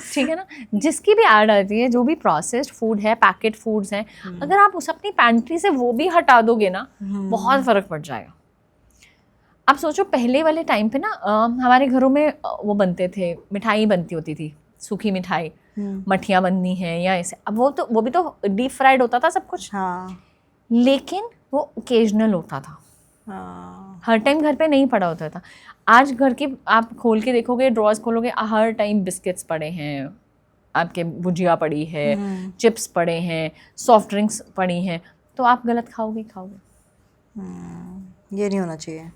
ठीक है ना, जिसकी भी ऐड आती है, जो भी प्रोसेस्ड फूड है, पैकेट फूड्स हैं, अगर आप उस अपनी पैंट्री से वो भी हटा दोगे ना, बहुत फ़र्क पड़ जाएगा। आप सोचो पहले वाले टाइम पे ना हमारे घरों में वो बनते थे, मिठाई बनती होती थी, सूखी मिठाई, मठियाँ बननी है या ऐसे। अब वो भी तो डीप फ्राइड होता था सब कुछ, लेकिन वो ओकेजनल होता था, हर टाइम घर पे नहीं पड़ा होता था। आज घर की आप खोल के देखोगे, ड्रॉर्स खोलोगे, हर टाइम बिस्किट्स पड़े हैं, आपके भुजिया पड़ी है, चिप्स पड़े हैं, सॉफ्ट ड्रिंक्स पड़ी हैं, तो आप गलत खाओगे। ये नहीं होना चाहिए।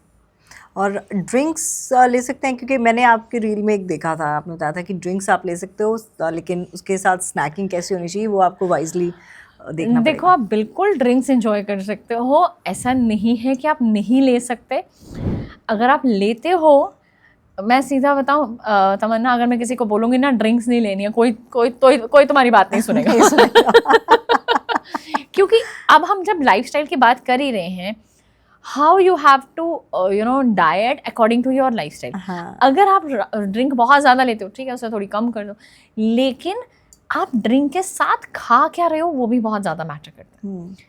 और ड्रिंक्स ले सकते हैं, क्योंकि मैंने आपके रील में एक देखा था, आपने बताया था कि ड्रिंक्स आप ले सकते हो, लेकिन उसके साथ स्नैकिंग कैसी होनी चाहिए वो आपको वाइजली देखना देखो, आप बिल्कुल ड्रिंक्स एंजॉय कर सकते हो, ऐसा नहीं है कि आप नहीं ले सकते। अगर आप लेते हो, मैं सीधा बताऊं तमन्ना, अगर मैं किसी को बोलूँगी ना ड्रिंक्स नहीं लेनी है, कोई तुम्हारी बात नहीं सुनेगा। क्योंकि अब हम जब लाइफस्टाइल की बात कर ही रहे हैं, how you have to diet according to your lifestyle. अगर आप ड्रिंक बहुत ज़्यादा लेते हो, ठीक है, उसे थोड़ी कम कर दो, लेकिन आप ड्रिंक के साथ खा क्या रहे हो वो भी बहुत ज़्यादा मैटर करता है।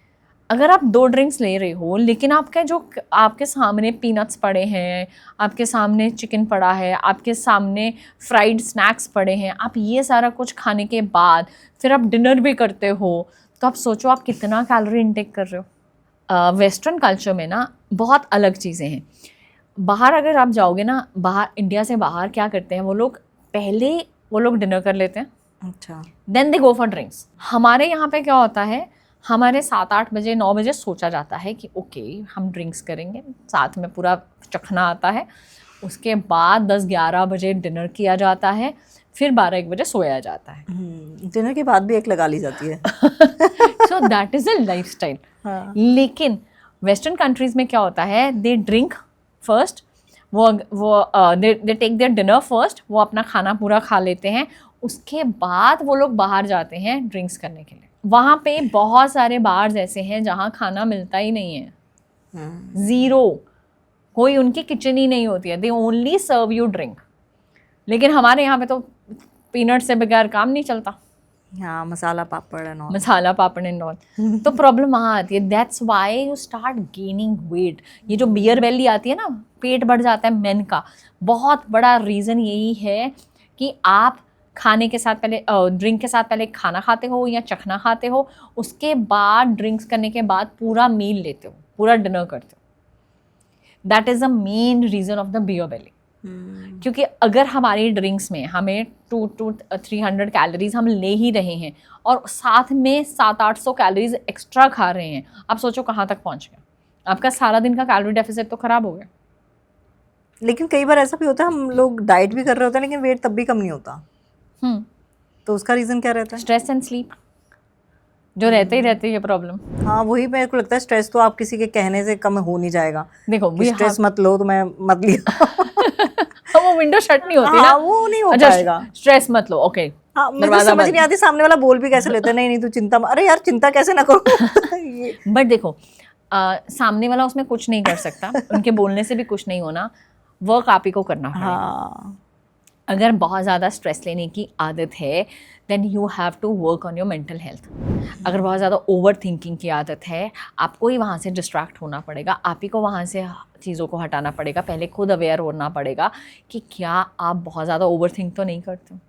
अगर आप 2 ड्रिंक्स ले रहे हो, लेकिन आपके सामने पीनट्स पड़े हैं, आपके सामने चिकन पड़ा है, आपके सामने फ्राइड स्नैक्स पड़े हैं, आप ये सारा कुछ खाने के बाद फिर आप डिनर भी करते हो, तो आप सोचो आप कितना कैलोरी इनटेक कर रहे हो। वेस्टर्न कल्चर में ना बहुत अलग चीज़ें हैं। बाहर अगर आप जाओगे ना, बाहर इंडिया से बाहर क्या करते हैं वो लोग डिनर कर लेते हैं, अच्छा, then they go for drinks. हमारे यहाँ पे क्या होता है, हमारे 7-8 बजे 9 बजे सोचा जाता है कि ओके हम ड्रिंक्स करेंगे, साथ में पूरा चखना आता है, उसके बाद 10-11 बजे डिनर किया जाता है, फिर 12-1 बजे सोया जाता है। डिनर के बाद भी एक लगा ली जाती है। So that is a lifestyle. लेकिन वेस्टर्न कंट्रीज में क्या होता है, दे ड्रिंक फर्स्ट, वो they take their dinner first, वो अपना खाना पूरा खा लेते हैं, उसके बाद वो लोग बाहर जाते हैं ड्रिंक्स करने के लिए। वहाँ पे बहुत सारे बार्स ऐसे हैं जहाँ खाना मिलता ही नहीं है, ज़ीरो, कोई उनकी किचन ही नहीं होती है, they only serve you drink. लेकिन हमारे यहाँ पे तो पीनट से बगैर काम नहीं चलता, हाँ, masala papad and all. Masala papad and all. तो प्रॉब्लम वहाँ आती है, that's why you start gaining weight. ये जो बियर बेली आती है ना, पेट बढ़ जाता है मेन का, बहुत बड़ा रीज़न यही है कि आप खाने के साथ पहले ड्रिंक के साथ पहले खाना खाते हो या चखना खाते हो, उसके बाद ड्रिंक्स करने के बाद पूरा मील लेते हो, पूरा डिनर करते हो। That is the main reason of the beer belly. क्योंकि अगर हमारी ड्रिंक्स में हमें 200-300 कैलोरीज हम ले ही रहे हैं और साथ में 700-800 कैलोरीज एक्स्ट्रा खा रहे हैं, आप सोचो कहाँ तक पहुँच गए, आपका सारा दिन का कैलोरी डेफिसिट तो ख़राब हो गया। लेकिन कई बार ऐसा भी होता है, हम लोग डाइट भी कर रहे होते हैं लेकिन वेट तब भी कम नहीं होता, तो उसका रीज़न क्या रहता है? स्ट्रेस एंड स्लीप जो रहते ही रहते ये प्रॉब्लम। हाँ, वही मेरे को लगता है, स्ट्रेस तो आप किसी के कहने से कम हो नहीं जाएगा। देखो स्ट्रेस मत लो तो मैं मत लिया। वो विंडो शट नहीं होती हाँ, ना, वो नहीं हो अच्छा, पाएगा। स्ट्रेस मत लो, ओके। हाँ, मुझे समझ नहीं आती सामने वाला बोल भी कैसे लेते हैं, नहीं तू चिंता अरे यार चिंता कैसे ना करो। बट देखो सामने वाला उसमें कुछ नहीं कर सकता, उनके बोलने से भी कुछ नहीं होना, वर्क आप ही को करना पड़ेगा। हाँ, अगर बहुत ज़्यादा स्ट्रेस लेने की आदत है then you have to work on your mental health. अगर बहुत ज़्यादा ओवर थिंकिंग की आदत है, आपको ही वहाँ से डिस्ट्रैक्ट होना पड़ेगा, आप ही को वहाँ से चीज़ों को हटाना पड़ेगा, पहले खुद अवेयर होना पड़ेगा कि क्या आप बहुत ज़्यादा ओवर थिंक तो नहीं करते हो।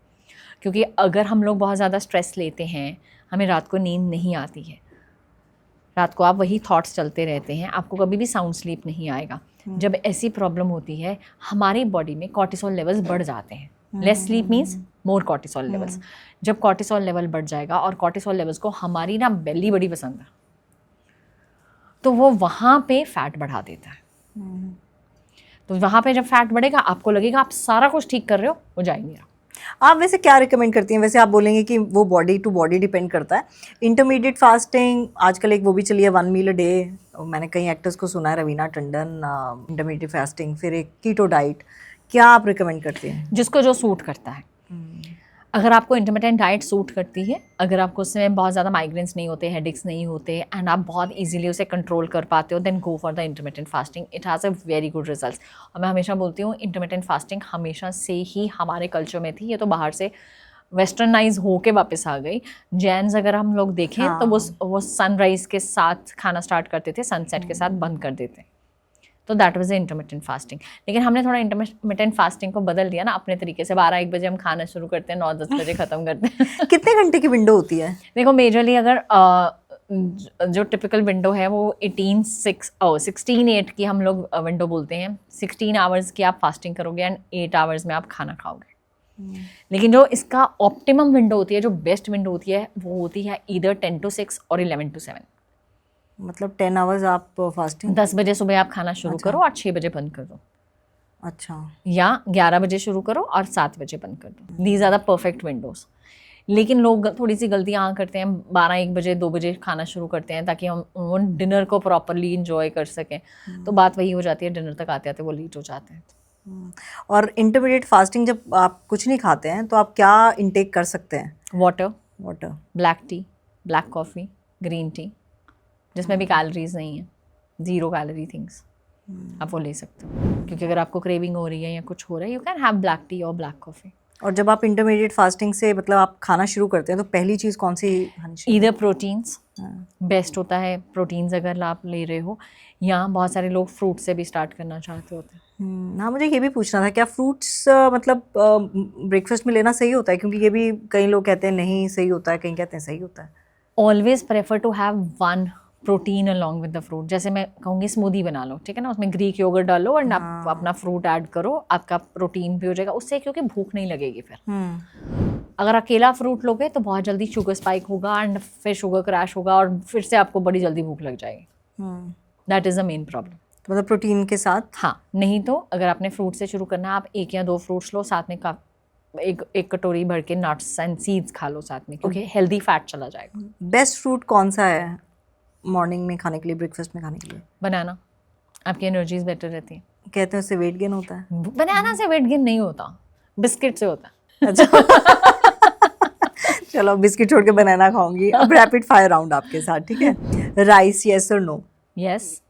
क्योंकि अगर हम लोग बहुत ज़्यादा स्ट्रेस लेते हैं, हमें रात को नींद नहीं आती है, रात को आप वही थॉट्स चलते रहते हैं, आपको कभी भी साउंड स्लीप नहीं आएगा। जब ऐसी प्रॉब्लम होती है, हमारी बॉडी में कॉर्टिसोल लेवल्स बढ़ जाते हैं। Less sleep means more cortisol levels. जब कॉर्टिसोल लेवल बढ़ जाएगा, और कॉर्टिसोल लेवल्स को हमारी ना बेली बड़ी पसंद है, तो वो वहाँ पे फैट बढ़ा देता है। तो वहाँ पे जब फैट बढ़ेगा, आपको लगेगा आप सारा कुछ ठीक कर रहे हो जाएंगे। आप वैसे क्या रिकमेंड करती हैं? वैसे आप बोलेंगे कि वो बॉडी टू बॉडी डिपेंड करता है। इंटरमीडिएट फास्टिंग आजकल एक वो भी चली है, 1 मील अ डे। मैंने कई एक्टर्स को सुना है, रवीना टंडन, इंटरमीडिएट फास्टिंग, फिर एक कीटो डाइट। क्या आप रिकमेंड करते हैं? जिसको जो सूट करता है। अगर आपको इंटरमिटेंट डाइट सूट करती है, अगर आपको उसमें बहुत ज़्यादा माइग्रेन्स नहीं होते, हेडेक्स नहीं होते, एंड आप बहुत इजीली उसे कंट्रोल कर पाते हो, then go for the intermittent fasting. It has a very good results. और मैं हमेशा बोलती हूँ, इंटरमिटेंट फास्टिंग हमेशा से ही हमारे कल्चर में थी, ये तो बाहर से वेस्टर्नाइज होके वापस आ गई। जैन्स अगर हम लोग देखें तो वो सनराइज़ के साथ खाना स्टार्ट करते थे, सनसेट के साथ बंद कर देते। तो दैट वाज इंटरमिटेंट फास्टिंग। लेकिन हमने थोड़ा इंटरमिटेंट फास्टिंग को बदल दिया ना अपने तरीके से। 12-1 बजे हम खाना शुरू करते हैं, 9-10 बजे ख़त्म करते हैं। कितने घंटे की विंडो होती है? देखो मेजरली अगर जो टिपिकल विंडो है वो 16-8 की हम लोग विंडो बोलते हैं। 16 आवर्स की आप फास्टिंग करोगे एंड 8 आवर्स में आप खाना खाओगे। लेकिन जो इसका ऑप्टिमम विंडो होती है, जो बेस्ट विंडो होती है, वो होती है ईदर 10 to 6 और 11 to 7। मतलब 10 आवर्स आप फास्टिंग? 10 बजे सुबह आप खाना शुरू करो और 6 बजे बंद कर दो। अच्छा। या 11 बजे शुरू करो और 7 बजे बंद कर दो। These are the perfect windows. लेकिन लोग थोड़ी सी गलती यहाँ करते हैं, 12-1 बजे 2 बजे खाना शुरू करते हैं ताकि हम वो डिनर को प्रॉपरली इंजॉय कर सकें। तो बात वही हो जाती है, डिनर तक आते आते वो लेट हो जाते हैं। और इंटरमीडिएट फास्टिंग जब आप कुछ नहीं खाते हैं तो आप क्या इनटेक कर सकते हैं? Water, black T, black coffee, green tea, जिसमें भी कैलोरीज नहीं है, 0 कैलोरी थिंग्स, आप वो ले सकते हो। क्योंकि अगर आपको क्रेविंग हो रही है या कुछ हो रहा है, you can have black T और ब्लैक कॉफ़ी। और जब आप इंटरमीडिएट फास्टिंग से मतलब आप खाना शुरू करते हैं तो पहली चीज़ कौन सी खानी चाहिए? ईदर प्रोटीन्स बेस्ट होता है, प्रोटीन्स अगर आप ले रहे हो, या बहुत सारे लोग फ्रूट से भी स्टार्ट करना चाहते होते हैं। हाँ, मुझे ये भी पूछना था, क्या फ्रूट्स मतलब ब्रेकफास्ट में लेना सही होता है? क्योंकि ये भी कई लोग कहते हैं नहीं सही होता है, कई कहते हैं सही होता है। Always prefer to have 1 protein along with the fruit. जैसे मैं कहूँगी स्मूदी बना लो, ठीक है ना, उसमें ग्रीक योगर्ट डालो और आप अपना फ्रूट ऐड करो, आपका प्रोटीन भी हो जाएगा उससे, क्योंकि भूख नहीं लगेगी फिर। अगर अकेला फ्रूट लोगे तो बहुत जल्दी शुगर स्पाइक होगा एंड फिर शुगर क्रैश होगा और फिर से आपको बड़ी जल्दी भूख लग जाएगी. That is the main problem. मतलब प्रोटीन के साथ. हाँ, नहीं तो अगर आपने फ्रूट से शुरू करना है, आप 1 या 2 फ्रूट्स लो, साथ में एक कटोरी भर के नट्स एंड सीड्स खा लो साथ में, क्योंकि हेल्दी फैट चला जाएगा. बेस्ट फ्रूट कौन सा है मॉर्निंग में खाने के लिए, ब्रेकफास्ट में खाने के लिए? बनाना. आपकी एनर्जीज बेटर रहती है. कहते हैं उससे वेट गेन होता है. बनाना से वेट गेन नहीं होता, बिस्किट से होता है. अच्छा. चलो बिस्किट छोड़ के बनाना खाऊंगी. अब रैपिड फायर राउंड आपके साथ, ठीक है? राइस यस और नो? यस.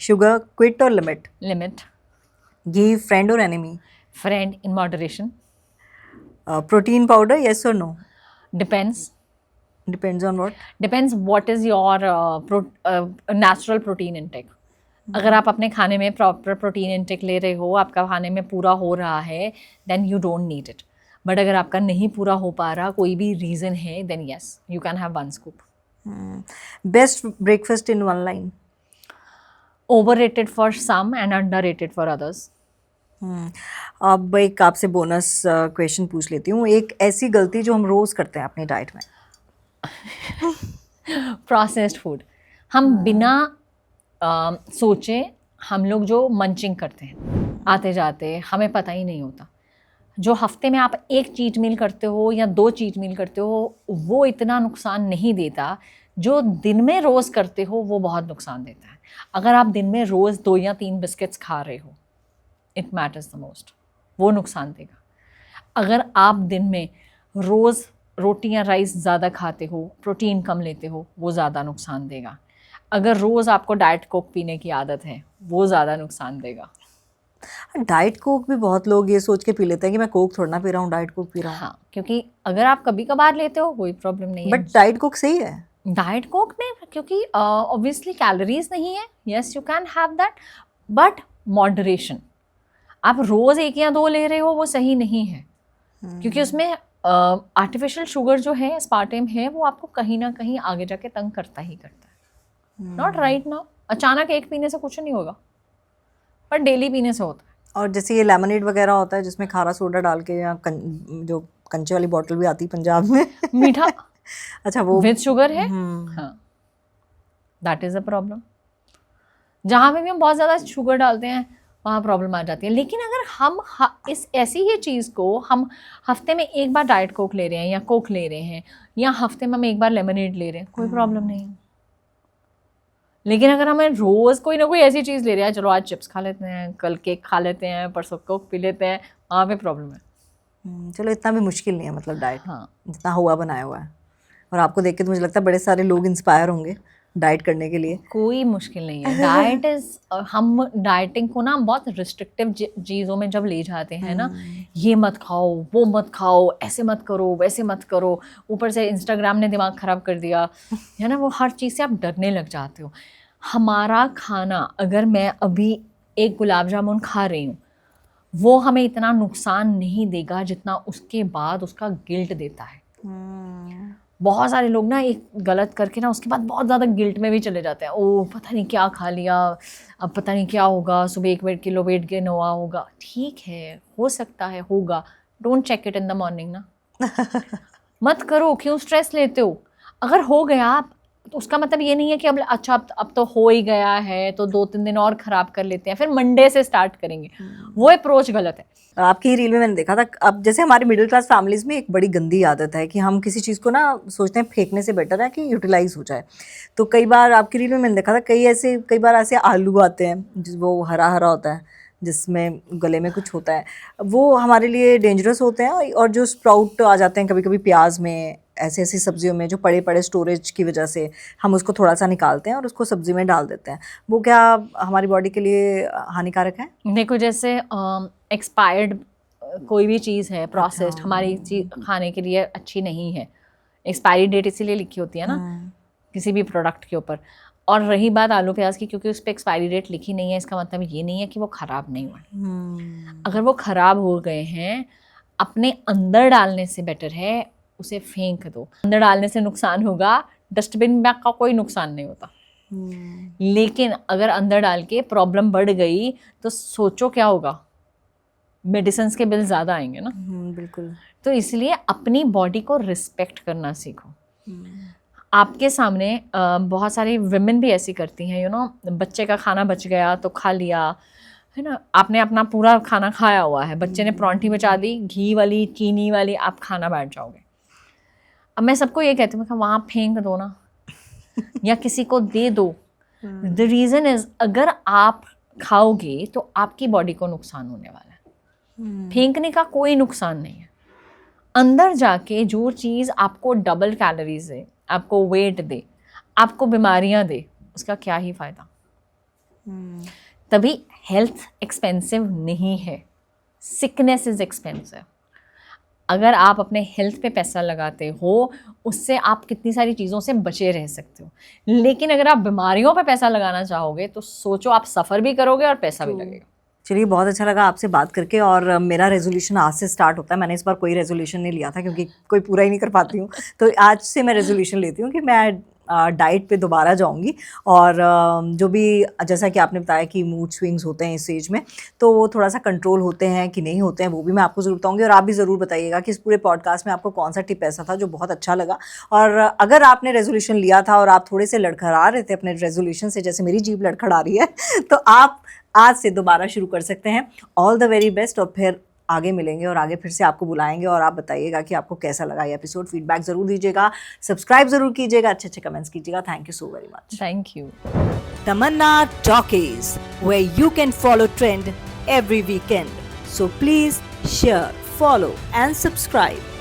शुगर क्विट और लिमिट? लिमिट. घी फ्रेंड और enemy? Friend in moderation. Protein powder yes और no? Depends. Depends on what? Depends what is your natural protein intake. अगर आप अपने खाने में प्रॉपर प्रोटीन इनटेक ले रहे हो, आपका खाने में पूरा हो रहा है, then you don't need it. But अगर आपका नहीं पूरा हो पा रहा, कोई भी रीज़न है, then yes you can have 1 scoop. Best breakfast in 1 line? Overrated for some and underrated for others. अब एक आपसे बोनस क्वेश्चन पूछ लेती हूँ. एक ऐसी गलती जो हम रोज़ करते हैं अपनी डाइट में? Processed food. हम बिना सोचे हम लोग जो मंचिंग करते हैं आते जाते, हमें पता ही नहीं होता. जो हफ्ते में आप 1 चीट मील करते हो या 2 चीट मील करते हो, वो इतना नुकसान नहीं देता. जो दिन में रोज़ करते हो वो बहुत नुकसान देता है. अगर आप दिन में रोज़ 2 या 3 बिस्किट्स खा रहे हो, इट मैटर्स द मोस्ट, वो नुकसान देगा. अगर आप दिन में रोज़ रोटी या राइस ज़्यादा खाते हो, प्रोटीन कम लेते हो, वो ज़्यादा नुकसान देगा. अगर रोज़ आपको डाइट कोक पीने की आदत है, वो ज़्यादा नुकसान देगा. डाइट कोक भी बहुत लोग ये सोच के पी लेते हैं कि मैं कोक थोड़ा ना पी रहा हूँ, डाइट कोक पी रहा हूँ. हाँ, क्योंकि अगर आप कभी कभार लेते हो कोई प्रॉब्लम नहीं है. बट डाइट कोक सही है? डाइट कोक में क्योंकि ऑब्वियसली कैलोरीज नहीं है. Yes you can have that, but moderation. आप रोज़ 1 या 2 ले रहे हो, वो सही नहीं है. क्योंकि उसमें आर्टिफिशियल शुगर जो है, स्पार्टेम है, वो आपको कहीं ना कहीं आगे जाके तंग करता ही करता है. Not right now. अचानक 1 पीने से कुछ नहीं होगा, पर डेली पीने से होता है. और जैसे ये लेमनेड वगैरह होता है जिसमें खारा सोडा डाल के, या जो कंचे वाली बॉटल भी आती है पंजाब में मीठा. अच्छा, वो विद शुगर है. हाँ, दैट इज़ अ प्रॉब्लम. जहाँ पे भी हम बहुत ज़्यादा शुगर डालते हैं वहाँ प्रॉब्लम आ जाती है. लेकिन अगर हम इस ऐसी ही चीज़ को हम हफ्ते में 1 बार डाइट कोक ले रहे हैं या कोक ले रहे हैं, या हफ्ते में हम 1 बार लेमनेड ले रहे हैं, कोई प्रॉब्लम नहीं है. लेकिन अगर हमें रोज़ कोई ना कोई ऐसी चीज़ ले रहे हैं, चलो आज चिप्स खा लेते हैं, कल केक खा लेते हैं, परसों कोक पी लेते हैं, वहाँ पे प्रॉब्लम है. चलो इतना भी मुश्किल नहीं है मतलब डाइट. हाँ, जितना हुआ बनाया हुआ है. और आपको देख के तो मुझे लगता है बड़े सारे लोग इंस्पायर होंगे डाइट करने के लिए. कोई मुश्किल नहीं है. डाइट इज, हम डाइटिंग को ना बहुत रिस्ट्रिक्टिव चीज़ों में जब ले जाते हैं ना, ये मत खाओ, वो मत खाओ, ऐसे मत करो, वैसे मत करो, ऊपर से इंस्टाग्राम ने दिमाग ख़राब कर दिया है ना, वो हर चीज़ से आप डरने लग जाते हो. हमारा खाना, अगर मैं अभी एक गुलाब जामुन खा रही हूँ, वो हमें इतना नुकसान नहीं देगा जितना उसके बाद उसका गिल्ट देता है. बहुत सारे लोग ना एक गलत करके ना उसके बाद बहुत ज़्यादा गिल्ट में भी चले जाते हैं. ओह पता नहीं क्या खा लिया, अब पता नहीं क्या होगा, सुबह 1 किलो वेट गेन हुआ होगा. ठीक है, हो सकता है, होगा. Don't check it in the morning ना. मत करो, क्यों स्ट्रेस लेते हो. अगर हो गया तो उसका मतलब ये नहीं है कि अब तो हो ही गया है तो 2-3 दिन और ख़राब कर लेते हैं, फिर मंडे से स्टार्ट करेंगे. वो अप्रोच गलत है. आपकी ही रील में मैंने देखा था. अब जैसे हमारी मिडिल क्लास फैमिलीज़ में एक बड़ी गंदी आदत है कि हम किसी चीज़ को ना सोचते हैं फेंकने से बेटर है कि यूटिलाइज हो जाए. तो कई बार आपकी रील में मैंने देखा था कई बार ऐसे आलू आते हैं वो हरा हरा होता है, जिसमें गले में कुछ होता है, वो हमारे लिए डेंजरस होते हैं. और जो स्प्राउट आ जाते हैं कभी कभी प्याज में, ऐसी ऐसी सब्जियों में, जो पड़े पड़े स्टोरेज की वजह से हम उसको थोड़ा सा निकालते हैं और उसको सब्जी में डाल देते हैं, वो क्या हमारी बॉडी के लिए हानिकारक है? देखो, जैसे एक्सपायर्ड कोई भी चीज़ है, प्रोसेस्ड, हमारी चीज़ खाने के लिए अच्छी नहीं है. एक्सपायरी डेट इसीलिए लिखी होती है ना किसी भी प्रोडक्ट के ऊपर. और रही बात आलू प्याज की, क्योंकि उस पर एक्सपायरी डेट लिखी नहीं है, इसका मतलब ये नहीं है कि वो ख़राब नहीं हुए. अगर वो ख़राब हो गए हैं, अपने अंदर डालने से बेटर है उसे फेंक दो. अंदर डालने से नुकसान होगा, डस्टबिन बैग का कोई नुकसान नहीं होता. लेकिन अगर अंदर डाल के प्रॉब्लम बढ़ गई तो सोचो क्या होगा. मेडिसिन के बिल ज़्यादा आएंगे ना। बिल्कुल। तो इसलिए अपनी बॉडी को रिस्पेक्ट करना सीखो। आपके सामने बहुत सारी विमेन भी ऐसी करती हैं, बच्चे का खाना बच गया तो खा लिया, है ना, आपने अपना पूरा खाना खाया हुआ है, बच्चे ने परौंठी बचा दी, घी वाली चीनी वाली, आप खाना बैठ जाओगे। अब मैं सबको ये कहती हूँ कि वहाँ फेंक दो ना या किसी को दे दो। द रीज़न इज़, अगर आप खाओगे तो आपकी बॉडी को नुकसान होने वाला है। फेंकने का कोई नुकसान नहीं है। अंदर जाके जो चीज़ आपको डबल कैलोरीज दे, आपको वेट दे, आपको बीमारियां दे, उसका क्या ही फ़ायदा। तभी हेल्थ एक्सपेंसिव नहीं है, सिकनेस इज़ एक्सपेंसिव। अगर आप अपने हेल्थ पे पैसा लगाते हो, उससे आप कितनी सारी चीज़ों से बचे रह सकते हो। लेकिन अगर आप बीमारियों पे पैसा लगाना चाहोगे तो सोचो, आप सफ़र भी करोगे और पैसा भी लगेगा। चलिए, बहुत अच्छा लगा आपसे बात करके। और मेरा रेजोल्यूशन आज से स्टार्ट होता है। मैंने इस बार कोई रेजोल्यूशन नहीं लिया था क्योंकि कोई पूरा ही नहीं कर पाती हूँ, तो आज से मैं रेजोल्यूशन लेती हूँ कि मैं डाइट पे दोबारा जाऊँगी। और जो भी, जैसा कि आपने बताया कि मूड स्विंग्स होते हैं इस एज में, तो वो थोड़ा सा कंट्रोल होते हैं कि नहीं होते हैं, वो भी मैं आपको ज़रूर बताऊँगी। और आप भी ज़रूर बताइएगा कि इस पूरे पॉडकास्ट में आपको कौन सा टिप ऐसा था जो बहुत अच्छा लगा। और अगर आपने रेजोल्यूशन लिया था और आप थोड़े से लड़खड़ा रहे थे अपने रेजोल्यूशन से, जैसे मेरी जीभ लड़खड़ा रही है, तो आप आज से दोबारा शुरू कर सकते हैं। All the very best. और फिर आगे मिलेंगे और आगे फिर से आपको बुलाएंगे और आप बताइएगा कि आपको कैसा लगा ये एपिसोड। फीडबैक ज़रूर दीजिएगा, सब्सक्राइब ज़रूर कीजिएगा, अच्छे अच्छे कमेंट्स कीजिएगा। Thank you so very much. Thank you. Tamanna Talkies, where you can follow trend every weekend. So please share, follow and subscribe.